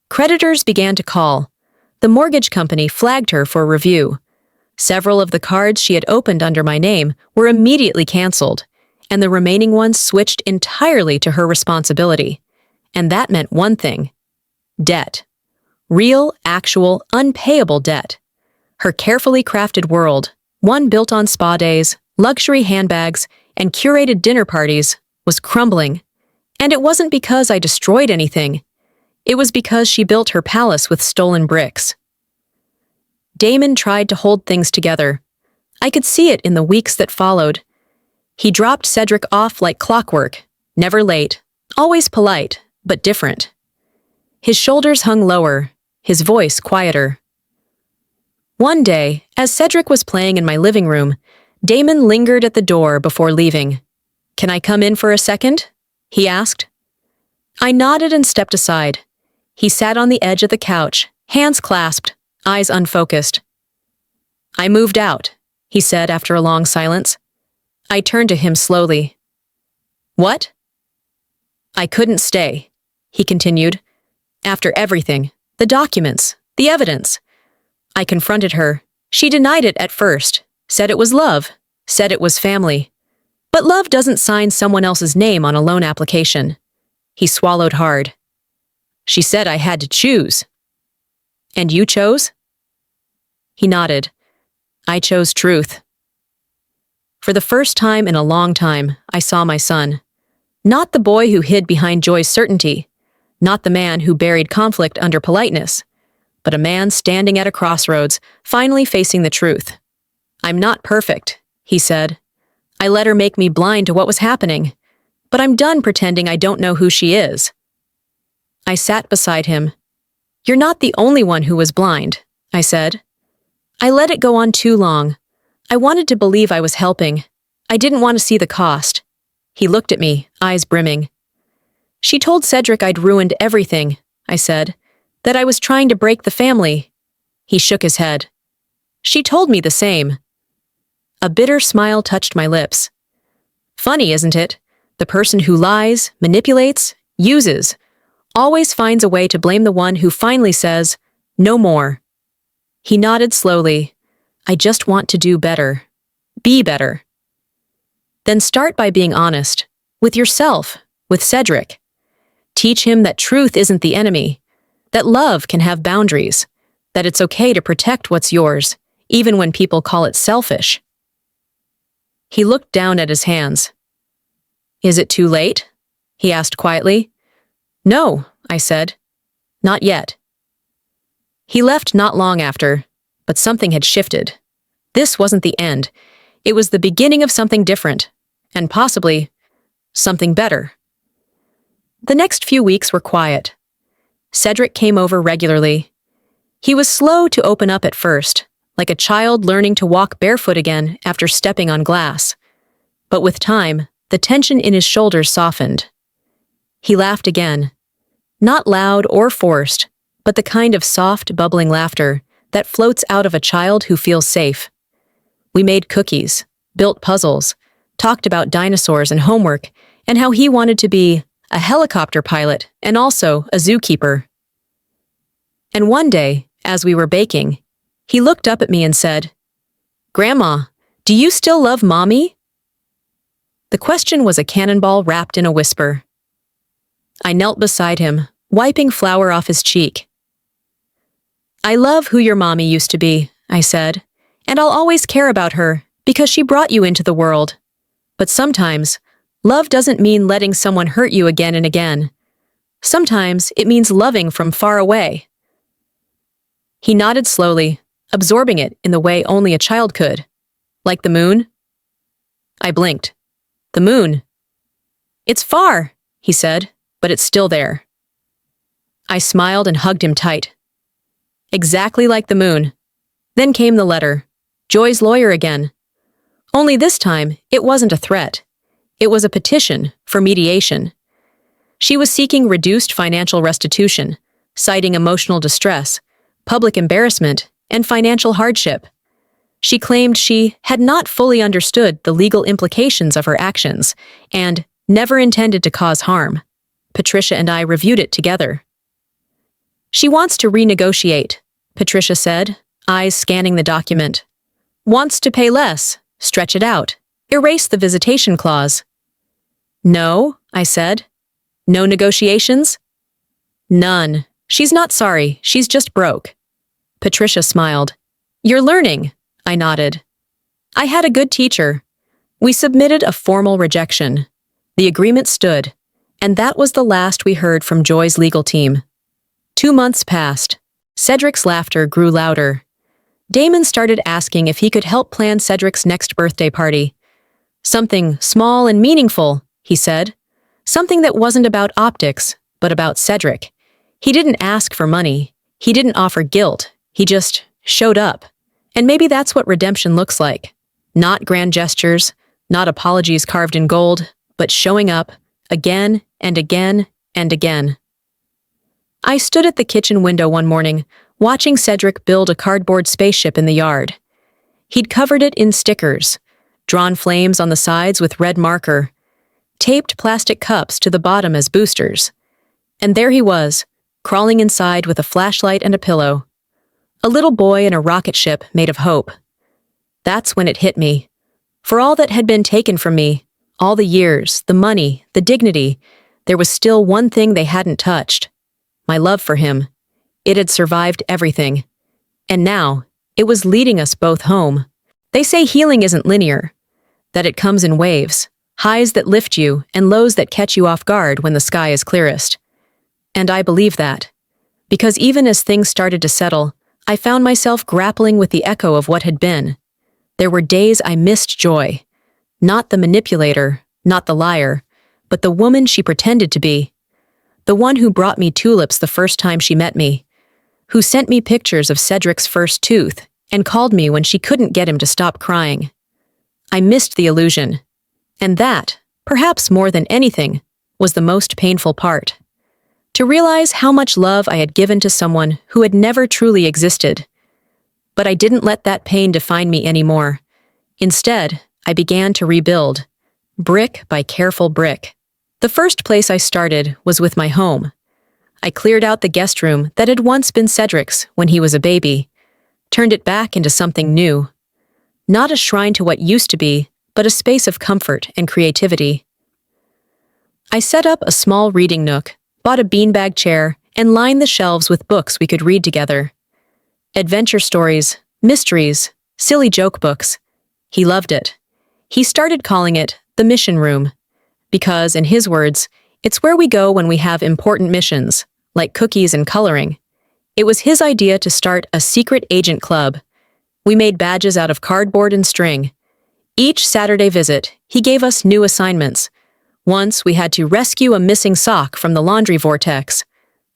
Creditors began to call. The mortgage company flagged her for review. Several of the cards she had opened under my name were immediately canceled, and the remaining ones switched entirely to her responsibility. And that meant one thing: debt. Real, actual, unpayable debt. Her carefully crafted world, one built on spa days, luxury handbags, and curated dinner parties, was crumbling. And it wasn't because I destroyed anything. It was because she built her palace with stolen bricks. Damon tried to hold things together. I could see it in the weeks that followed. He dropped Cedric off like clockwork, never late, always polite, but different. His shoulders hung lower, his voice quieter. One day, as Cedric was playing in my living room, Damon lingered at the door before leaving. "Can I come in for a second?" he asked. I nodded and stepped aside. He sat on the edge of the couch, hands clasped, eyes unfocused. I moved out, he said after a long silence. I turned to him slowly. What? I couldn't stay, he continued. After everything, the documents, the evidence. I confronted her. She denied it at first, said it was love, said it was family. But love doesn't sign someone else's name on a loan application. He swallowed hard. She said I had to choose. And you chose? He nodded. I chose truth. For the first time in a long time, I saw my son. Not the boy who hid behind Joy's certainty, not the man who buried conflict under politeness, but a man standing at a crossroads, finally facing the truth. I'm not perfect, he said. I let her make me blind to what was happening, but I'm done pretending I don't know who she is. I sat beside him. You're not the only one who was blind, I said. I let it go on too long. I wanted to believe I was helping. I didn't want to see the cost. He looked at me, eyes brimming. She told Cedric I'd ruined everything, I said, that I was trying to break the family. He shook his head. She told me the same. A bitter smile touched my lips. Funny, isn't it? The person who lies, manipulates, uses, always finds a way to blame the one who finally says, no more. He nodded slowly. I just want to do better. Be better. Then start by being honest. With yourself. With Cedric. Teach him that truth isn't the enemy. That love can have boundaries. That it's okay to protect what's yours, even when people call it selfish. He looked down at his hands. Is it too late? He asked quietly. No, I said. Not yet. He left not long after, but something had shifted. This wasn't the end. It was the beginning of something different, and possibly something better. The next few weeks were quiet. Cedric came over regularly. He was slow to open up at first, like a child learning to walk barefoot again after stepping on glass. But with time, the tension in his shoulders softened. He laughed again. Not loud or forced, but the kind of soft, bubbling laughter that floats out of a child who feels safe. We made cookies, built puzzles, talked about dinosaurs and homework, and how he wanted to be a helicopter pilot and also a zookeeper. And one day, as we were baking, he looked up at me and said, Grandma, do you still love Mommy? The question was a cannonball wrapped in a whisper. I knelt beside him, wiping flour off his cheek. I love who your mommy used to be, I said, and I'll always care about her because she brought you into the world. But sometimes, love doesn't mean letting someone hurt you again and again. Sometimes it means loving from far away. He nodded slowly, absorbing it in the way only a child could. Like the moon? I blinked. The moon. It's far, he said, but it's still there. I smiled and hugged him tight. Exactly like the moon. Then came the letter. Joy's lawyer again. Only this time, it wasn't a threat. It was a petition for mediation. She was seeking reduced financial restitution, citing emotional distress, public embarrassment, and financial hardship. She claimed she had not fully understood the legal implications of her actions and never intended to cause harm. Patricia and I reviewed it together. She wants to renegotiate, Patricia said, eyes scanning the document. Wants to pay less, stretch it out, erase the visitation clause. No, I said. No negotiations? None. She's not sorry, she's just broke. Patricia smiled. You're learning, I nodded. I had a good teacher. We submitted a formal rejection. The agreement stood, and that was the last we heard from Joy's legal team. 2 months passed. Cedric's laughter grew louder. Damon started asking if he could help plan Cedric's next birthday party. Something small and meaningful, he said. Something that wasn't about optics, but about Cedric. He didn't ask for money. He didn't offer guilt. He just showed up. And maybe that's what redemption looks like. Not grand gestures, not apologies carved in gold, but showing up again and again and again. I stood at the kitchen window one morning, watching Cedric build a cardboard spaceship in the yard. He'd covered it in stickers, drawn flames on the sides with red marker, taped plastic cups to the bottom as boosters. And there he was, crawling inside with a flashlight and a pillow. A little boy in a rocket ship made of hope. That's when it hit me. For all that had been taken from me, all the years, the money, the dignity, there was still one thing they hadn't touched. My love for him. It had survived everything. And now, it was leading us both home. They say healing isn't linear, that it comes in waves, highs that lift you and lows that catch you off guard when the sky is clearest. And I believe that. Because even as things started to settle, I found myself grappling with the echo of what had been. There were days I missed Joy. Not the manipulator, not the liar, but the woman she pretended to be. The one who brought me tulips the first time she met me. Who sent me pictures of Cedric's first tooth and called me when she couldn't get him to stop crying. I missed the illusion. And that, perhaps more than anything, was the most painful part. To realize how much love I had given to someone who had never truly existed. But I didn't let that pain define me anymore. Instead, I began to rebuild, brick by careful brick. The first place I started was with my home. I cleared out the guest room that had once been Cedric's when he was a baby, turned it back into something new. Not a shrine to what used to be, but a space of comfort and creativity. I set up a small reading nook, bought a beanbag chair, and lined the shelves with books we could read together. Adventure stories, mysteries, silly joke books. He loved it. He started calling it the mission room. Because, in his words, it's where we go when we have important missions, like cookies and coloring. It was his idea to start a secret agent club. We made badges out of cardboard and string. Each Saturday visit, he gave us new assignments. Once, we had to rescue a missing sock from the laundry vortex.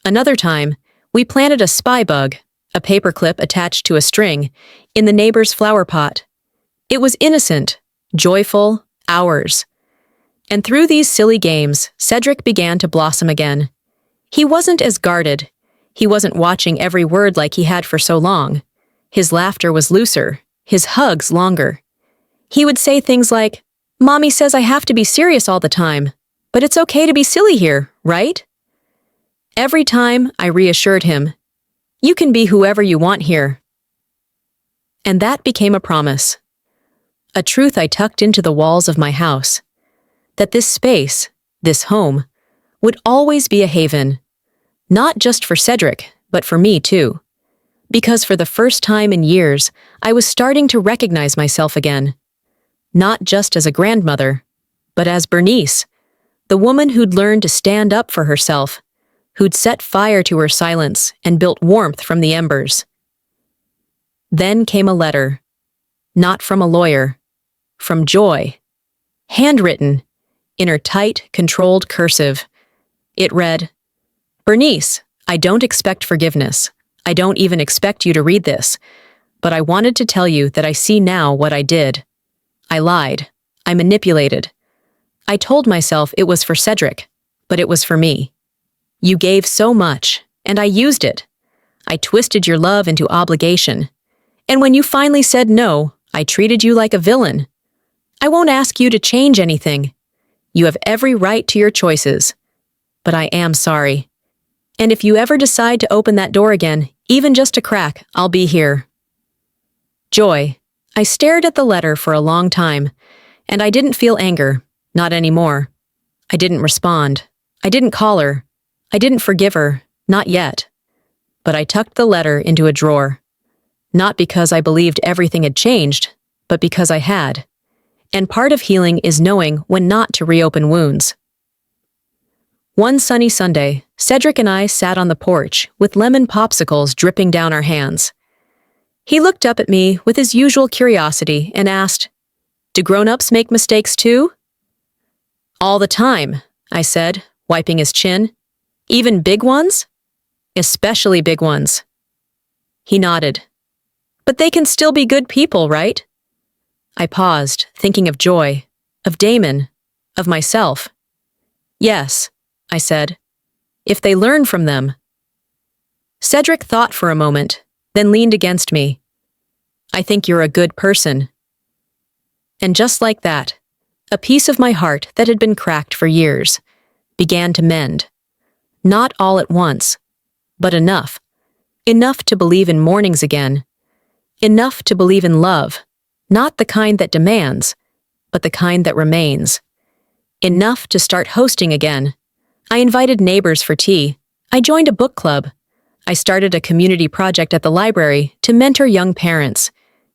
Another time, we planted a spy bug, a paperclip attached to a string, in the neighbor's flower pot. It was innocent, joyful, ours. And through these silly games, Cedric began to blossom again. He wasn't as guarded. He wasn't watching every word like he had for so long. His laughter was looser, his hugs longer. He would say things like, "Mommy says I have to be serious all the time, but it's okay to be silly here, right?" Every time, I reassured him, "You can be whoever you want here." And that became a promise. A truth I tucked into the walls of my house. That this space, this home, would always be a haven. Not just for Cedric, but for me too. Because for the first time in years, I was starting to recognize myself again. Not just as a grandmother, but as Bernice, the woman who'd learned to stand up for herself, who'd set fire to her silence and built warmth from the embers. Then came a letter. Not from a lawyer. From Joy. Handwritten, in her tight, controlled cursive. It read, "Bernice, I don't expect forgiveness. I don't even expect you to read this. But I wanted to tell you that I see now what I did. I lied. I manipulated. I told myself it was for Cedric, but it was for me. You gave so much, and I used it. I twisted your love into obligation. And when you finally said no, I treated you like a villain. I won't ask you to change anything. You have every right to your choices. But I am sorry. And if you ever decide to open that door again, even just a crack, I'll be here." Joy. I stared at the letter for a long time, and I didn't feel anger, not anymore. I didn't respond. I didn't call her. I didn't forgive her, not yet. But I tucked the letter into a drawer. Not because I believed everything had changed, but because I had. And part of healing is knowing when not to reopen wounds. One sunny Sunday, Cedric and I sat on the porch with lemon popsicles dripping down our hands. He looked up at me with his usual curiosity and asked, "Do grown-ups make mistakes too?" "All the time," I said, wiping his chin. "Even big ones?" "Especially big ones." He nodded. "But they can still be good people, right?" I paused, thinking of Joy, of Damon, of myself. "Yes," I said, "if they learn from them." Cedric thought for a moment, then leaned against me. I think you're a good person. And just like that, a piece of my heart that had been cracked for years began to mend. Not all at once, but enough. Enough to believe in mornings again. Enough to believe in love, not the kind that demands, but the kind that remains. Enough to start hosting again. I invited neighbors for tea. I joined a book club. I started a community project at the library to mentor young parents,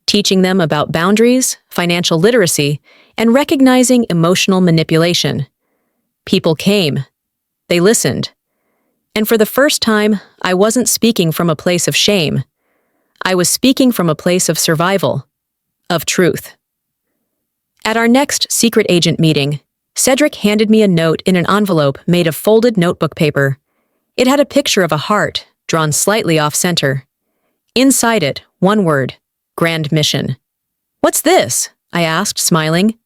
teaching them about boundaries, financial literacy, and recognizing emotional manipulation. People came. They listened. And for the first time, I wasn't speaking from a place of shame. I was speaking from a place of survival, of truth. At our next secret agent meeting, Cedric handed me a note in an envelope made of folded notebook paper. It had a picture of a heart, drawn slightly off-center. Inside it, one word, grand mission. What's this? I asked, smiling.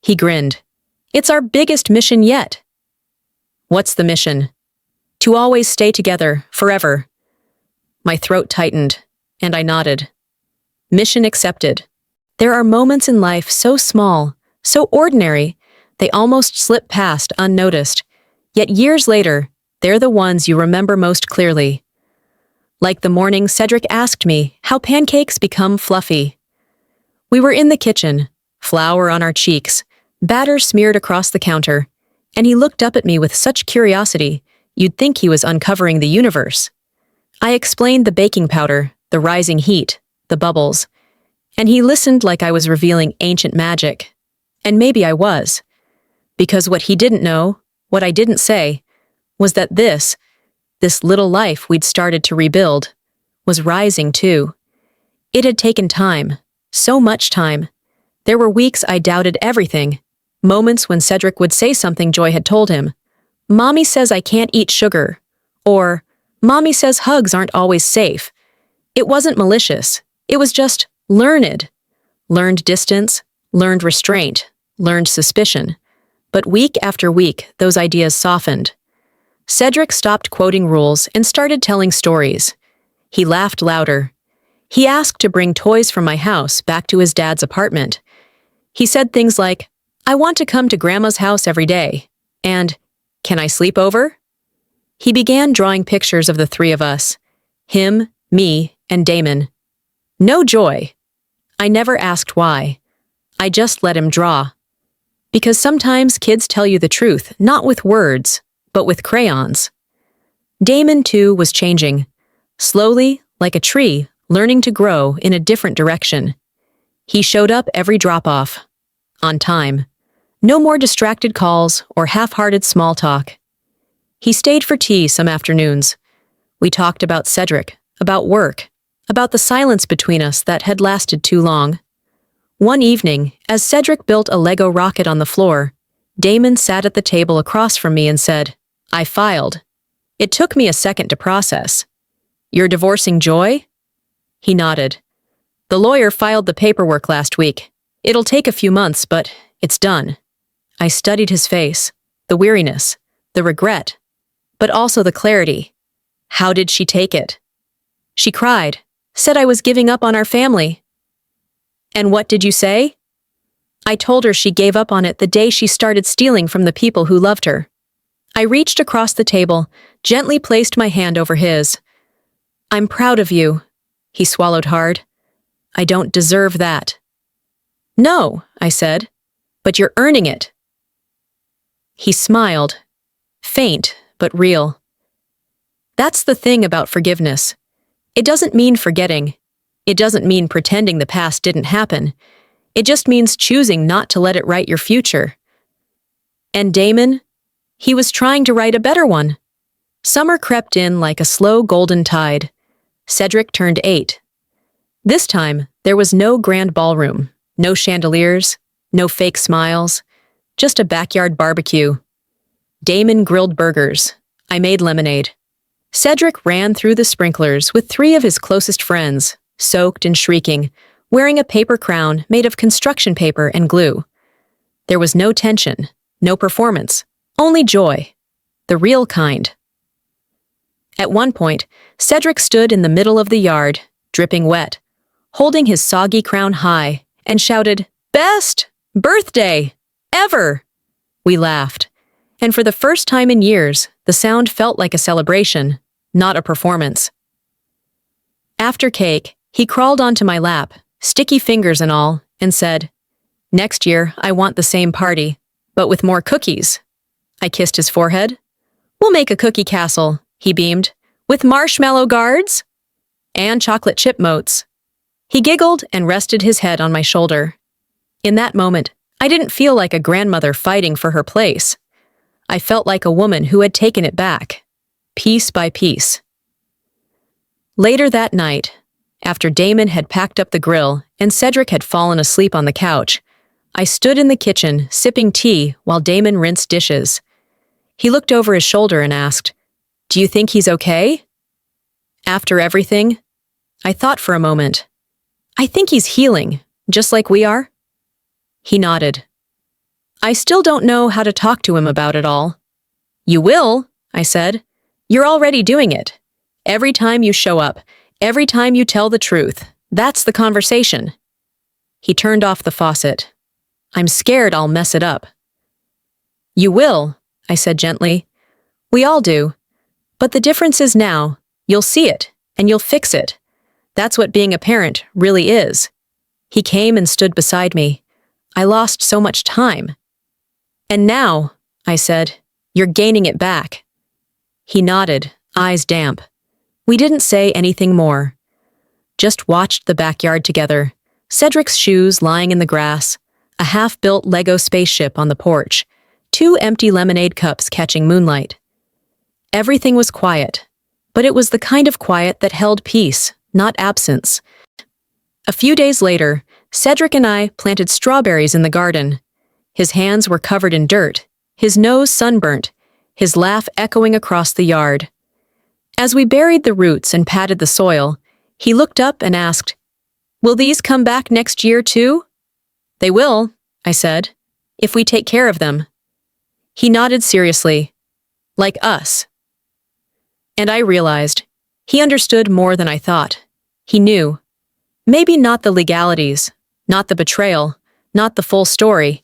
He grinned. It's our biggest mission yet. What's the mission? To always stay together, forever. My throat tightened, and I nodded. Mission accepted. There are moments in life so small, so ordinary, they almost slip past unnoticed. Yet years later, they're the ones you remember most clearly. Like the morning Cedric asked me how pancakes become fluffy. We were in the kitchen, flour on our cheeks, batter smeared across the counter, and he looked up at me with such curiosity, you'd think he was uncovering the universe. I explained the baking powder, the rising heat, the bubbles, and he listened like I was revealing ancient magic. And maybe I was. Because what he didn't know, what I didn't say, was that this little life we'd started to rebuild, was rising too. It had taken time, so much time. There were weeks I doubted everything, moments when Cedric would say something Joy had told him. Mommy says I can't eat sugar, or Mommy says hugs aren't always safe. It wasn't malicious, it was just learned. Learned distance, learned restraint, learned suspicion. But week after week, those ideas softened. Cedric stopped quoting rules and started telling stories. He laughed louder. He asked to bring toys from my house back to his dad's apartment. He said things like, I want to come to Grandma's house every day, and can I sleep over? He began drawing pictures of the three of us, him, me, and Damon. No Joy. I never asked why. I just let him draw. Because sometimes kids tell you the truth, not with words, but with crayons. Damon, too, was changing. Slowly, like a tree, learning to grow in a different direction. He showed up every drop-off. On time. No more distracted calls or half-hearted small talk. He stayed for tea some afternoons. We talked about Cedric, about work, about the silence between us that had lasted too long. One evening, as Cedric built a Lego rocket on the floor, Damon sat at the table across from me and said, I filed. It took me a second to process. You're divorcing Joy? He nodded. The lawyer filed the paperwork last week. It'll take a few months, but it's done. I studied his face, the weariness, the regret, but also the clarity. How did she take it? She cried, said I was giving up on our family. And what did you say? I told her she gave up on it the day she started stealing from the people who loved her. I reached across the table, gently placed my hand over his. I'm proud of you. He swallowed hard. I don't deserve that. No, I said, but you're earning it. He smiled, faint but real. That's the thing about forgiveness. It doesn't mean forgetting. It doesn't mean pretending the past didn't happen. It just means choosing not to let it write your future. And Damon? He was trying to write a better one. Summer crept in like a slow golden tide. Cedric turned 8. This time, there was no grand ballroom, no chandeliers, no fake smiles, just a backyard barbecue. Damon grilled burgers. I made lemonade. Cedric ran through the sprinklers with 3 of his closest friends, soaked and shrieking, wearing a paper crown made of construction paper and glue. There was no tension, no performance, only joy. The real kind. At one point, Cedric stood in the middle of the yard, dripping wet, holding his soggy crown high, and shouted, "Best birthday ever!" We laughed, and for the first time in years, the sound felt like a celebration, not a performance. After cake, he crawled onto my lap, sticky fingers and all, and said, "Next year, I want the same party, but with more cookies." I kissed his forehead. "We'll make a cookie castle," he beamed, "with marshmallow guards and chocolate chip moats." He giggled and rested his head on my shoulder. In that moment, I didn't feel like a grandmother fighting for her place. I felt like a woman who had taken it back, piece by piece. Later that night, after Damon had packed up the grill and Cedric had fallen asleep on the couch, I stood in the kitchen sipping tea while Damon rinsed dishes. He looked over his shoulder and asked, "Do you think he's okay?" After everything, I thought for a moment. "I think he's healing, just like we are." He nodded. "I still don't know how to talk to him about it all." "You will," I said. "You're already doing it. Every time you show up, every time you tell the truth, that's the conversation." He turned off the faucet. "I'm scared I'll mess it up." "You will," I said gently. "We all do. But the difference is now, you'll see it, and you'll fix it. That's what being a parent really is." He came and stood beside me. I lost so much time. "And now," I said, "you're gaining it back." He nodded, eyes damp. We didn't say anything more. Just watched the backyard together, Cedric's shoes lying in the grass, a half-built Lego spaceship on the porch, 2 empty lemonade cups catching moonlight. Everything was quiet, but it was the kind of quiet that held peace, not absence. A few days later, Cedric and I planted strawberries in the garden. His hands were covered in dirt, his nose sunburnt, his laugh echoing across the yard. As we buried the roots and patted the soil, he looked up and asked, "Will these come back next year too?" "They will," I said, "if we take care of them." He nodded seriously, "Like us." And I realized, he understood more than I thought. He knew. Maybe not the legalities, not the betrayal, not the full story,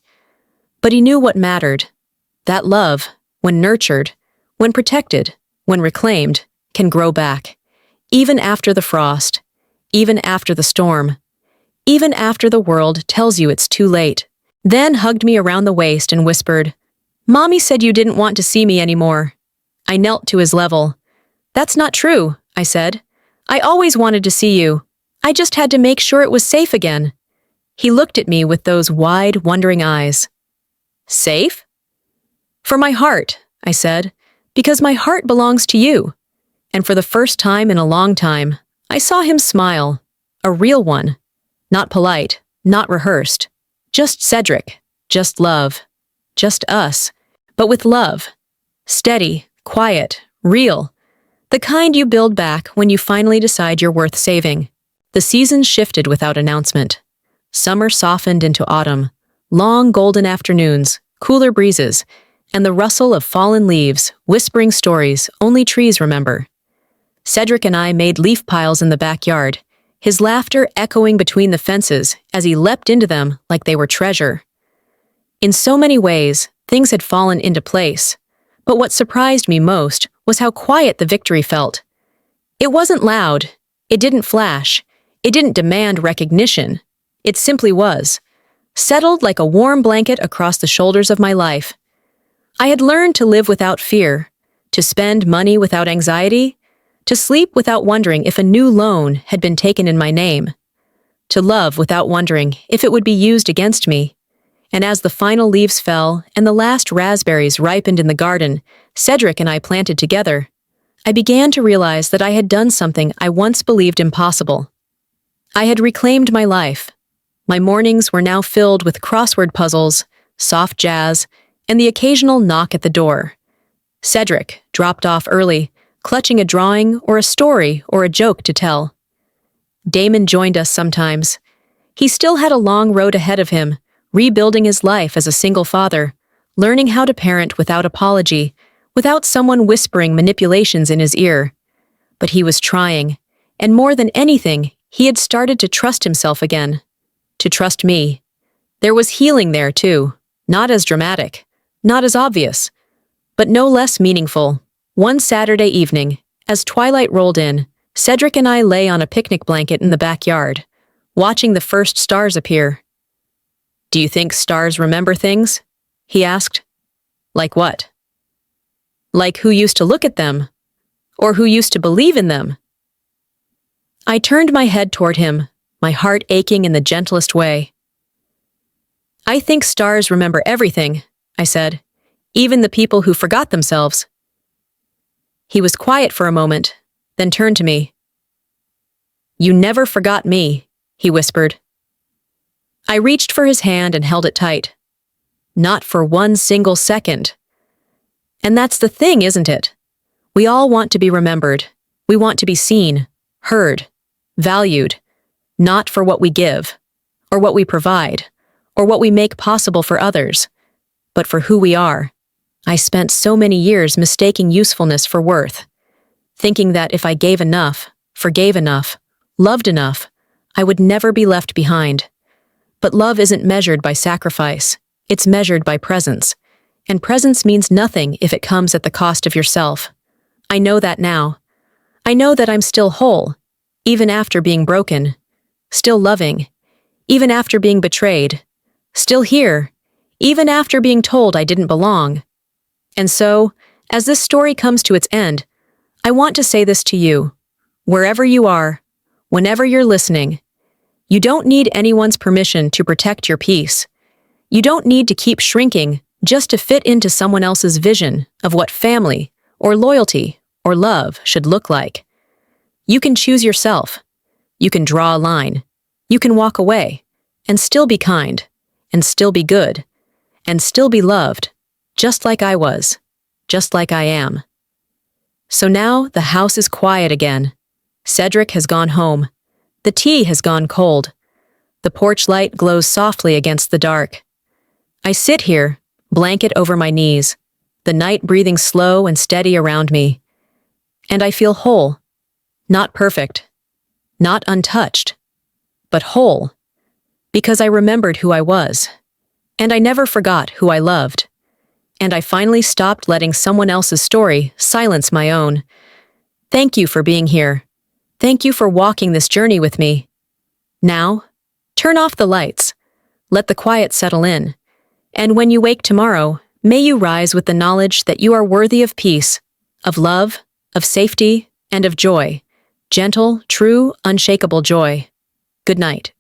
but he knew what mattered. That love, when nurtured, when protected, when reclaimed, can grow back, even after the frost, even after the storm, even after the world tells you it's too late. Then hugged me around the waist and whispered, "Mommy said you didn't want to see me anymore." I knelt to his level. "That's not true," I said. "I always wanted to see you. I just had to make sure it was safe again." He looked at me with those wide, wondering eyes. "Safe?" "For my heart," I said, "because my heart belongs to you." And for the first time in a long time, I saw him smile, a real one, not polite, not rehearsed, just Cedric, just love, just us, but with love, steady, quiet, real, the kind you build back when you finally decide you're worth saving. The seasons shifted without announcement. Summer softened into autumn, long golden afternoons, cooler breezes, and the rustle of fallen leaves, whispering stories only trees remember. Cedric and I made leaf piles in the backyard, his laughter echoing between the fences as he leapt into them like they were treasure. In so many ways, things had fallen into place, but what surprised me most was how quiet the victory felt. It wasn't loud, it didn't flash, it didn't demand recognition. It simply was, settled like a warm blanket across the shoulders of my life. I had learned to live without fear, to spend money without anxiety, to sleep without wondering if a new loan had been taken in my name, to love without wondering if it would be used against me. And as the final leaves fell and the last raspberries ripened in the garden Cedric and I planted together, I began to realize that I had done something I once believed impossible. I had reclaimed my life. My mornings were now filled with crossword puzzles, soft jazz, and the occasional knock at the door. Cedric dropped off early, clutching a drawing or a story or a joke to tell. Damon joined us sometimes. He still had a long road ahead of him, rebuilding his life as a single father, learning how to parent without apology, without someone whispering manipulations in his ear. But he was trying, and more than anything, he had started to trust himself again. To trust me. There was healing there, too. Not as dramatic, not as obvious, but no less meaningful. One Saturday evening, as twilight rolled in, Cedric and I lay on a picnic blanket in the backyard, watching the first stars appear. "Do you think stars remember things?" he asked. "Like what?" "Like who used to look at them? Or who used to believe in them?" I turned my head toward him, my heart aching in the gentlest way. "I think stars remember everything," I said, "even the people who forgot themselves." He was quiet for a moment, then turned to me. "You never forgot me," he whispered. I reached for his hand and held it tight. Not for one single second. And that's the thing, isn't it? We all want to be remembered. We want to be seen, heard, valued, not for what we give, or what we provide, or what we make possible for others, but for who we are. I spent so many years mistaking usefulness for worth, thinking that if I gave enough, forgave enough, loved enough, I would never be left behind. But love isn't measured by sacrifice. It's measured by presence. And presence means nothing if it comes at the cost of yourself. I know that now. I know that I'm still whole, even after being broken, still loving, even after being betrayed, still here, even after being told I didn't belong. And so, as this story comes to its end, I want to say this to you. Wherever you are, whenever you're listening, you don't need anyone's permission to protect your peace. You don't need to keep shrinking just to fit into someone else's vision of what family, or loyalty, or love should look like. You can choose yourself. You can draw a line. You can walk away, and still be kind, and still be good, and still be loved, just like I was, just like I am. So now the house is quiet again. Cedric has gone home. The tea has gone cold. The porch light glows softly against the dark. I sit here, blanket over my knees, the night breathing slow and steady around me. And I feel whole. Not perfect. Not untouched. But whole. Because I remembered who I was. And I never forgot who I loved. And I finally stopped letting someone else's story silence my own. Thank you for being here. Thank you for walking this journey with me. Now, turn off the lights. Let the quiet settle in. And when you wake tomorrow, may you rise with the knowledge that you are worthy of peace, of love, of safety, and of joy. Gentle, true, unshakable joy. Good night.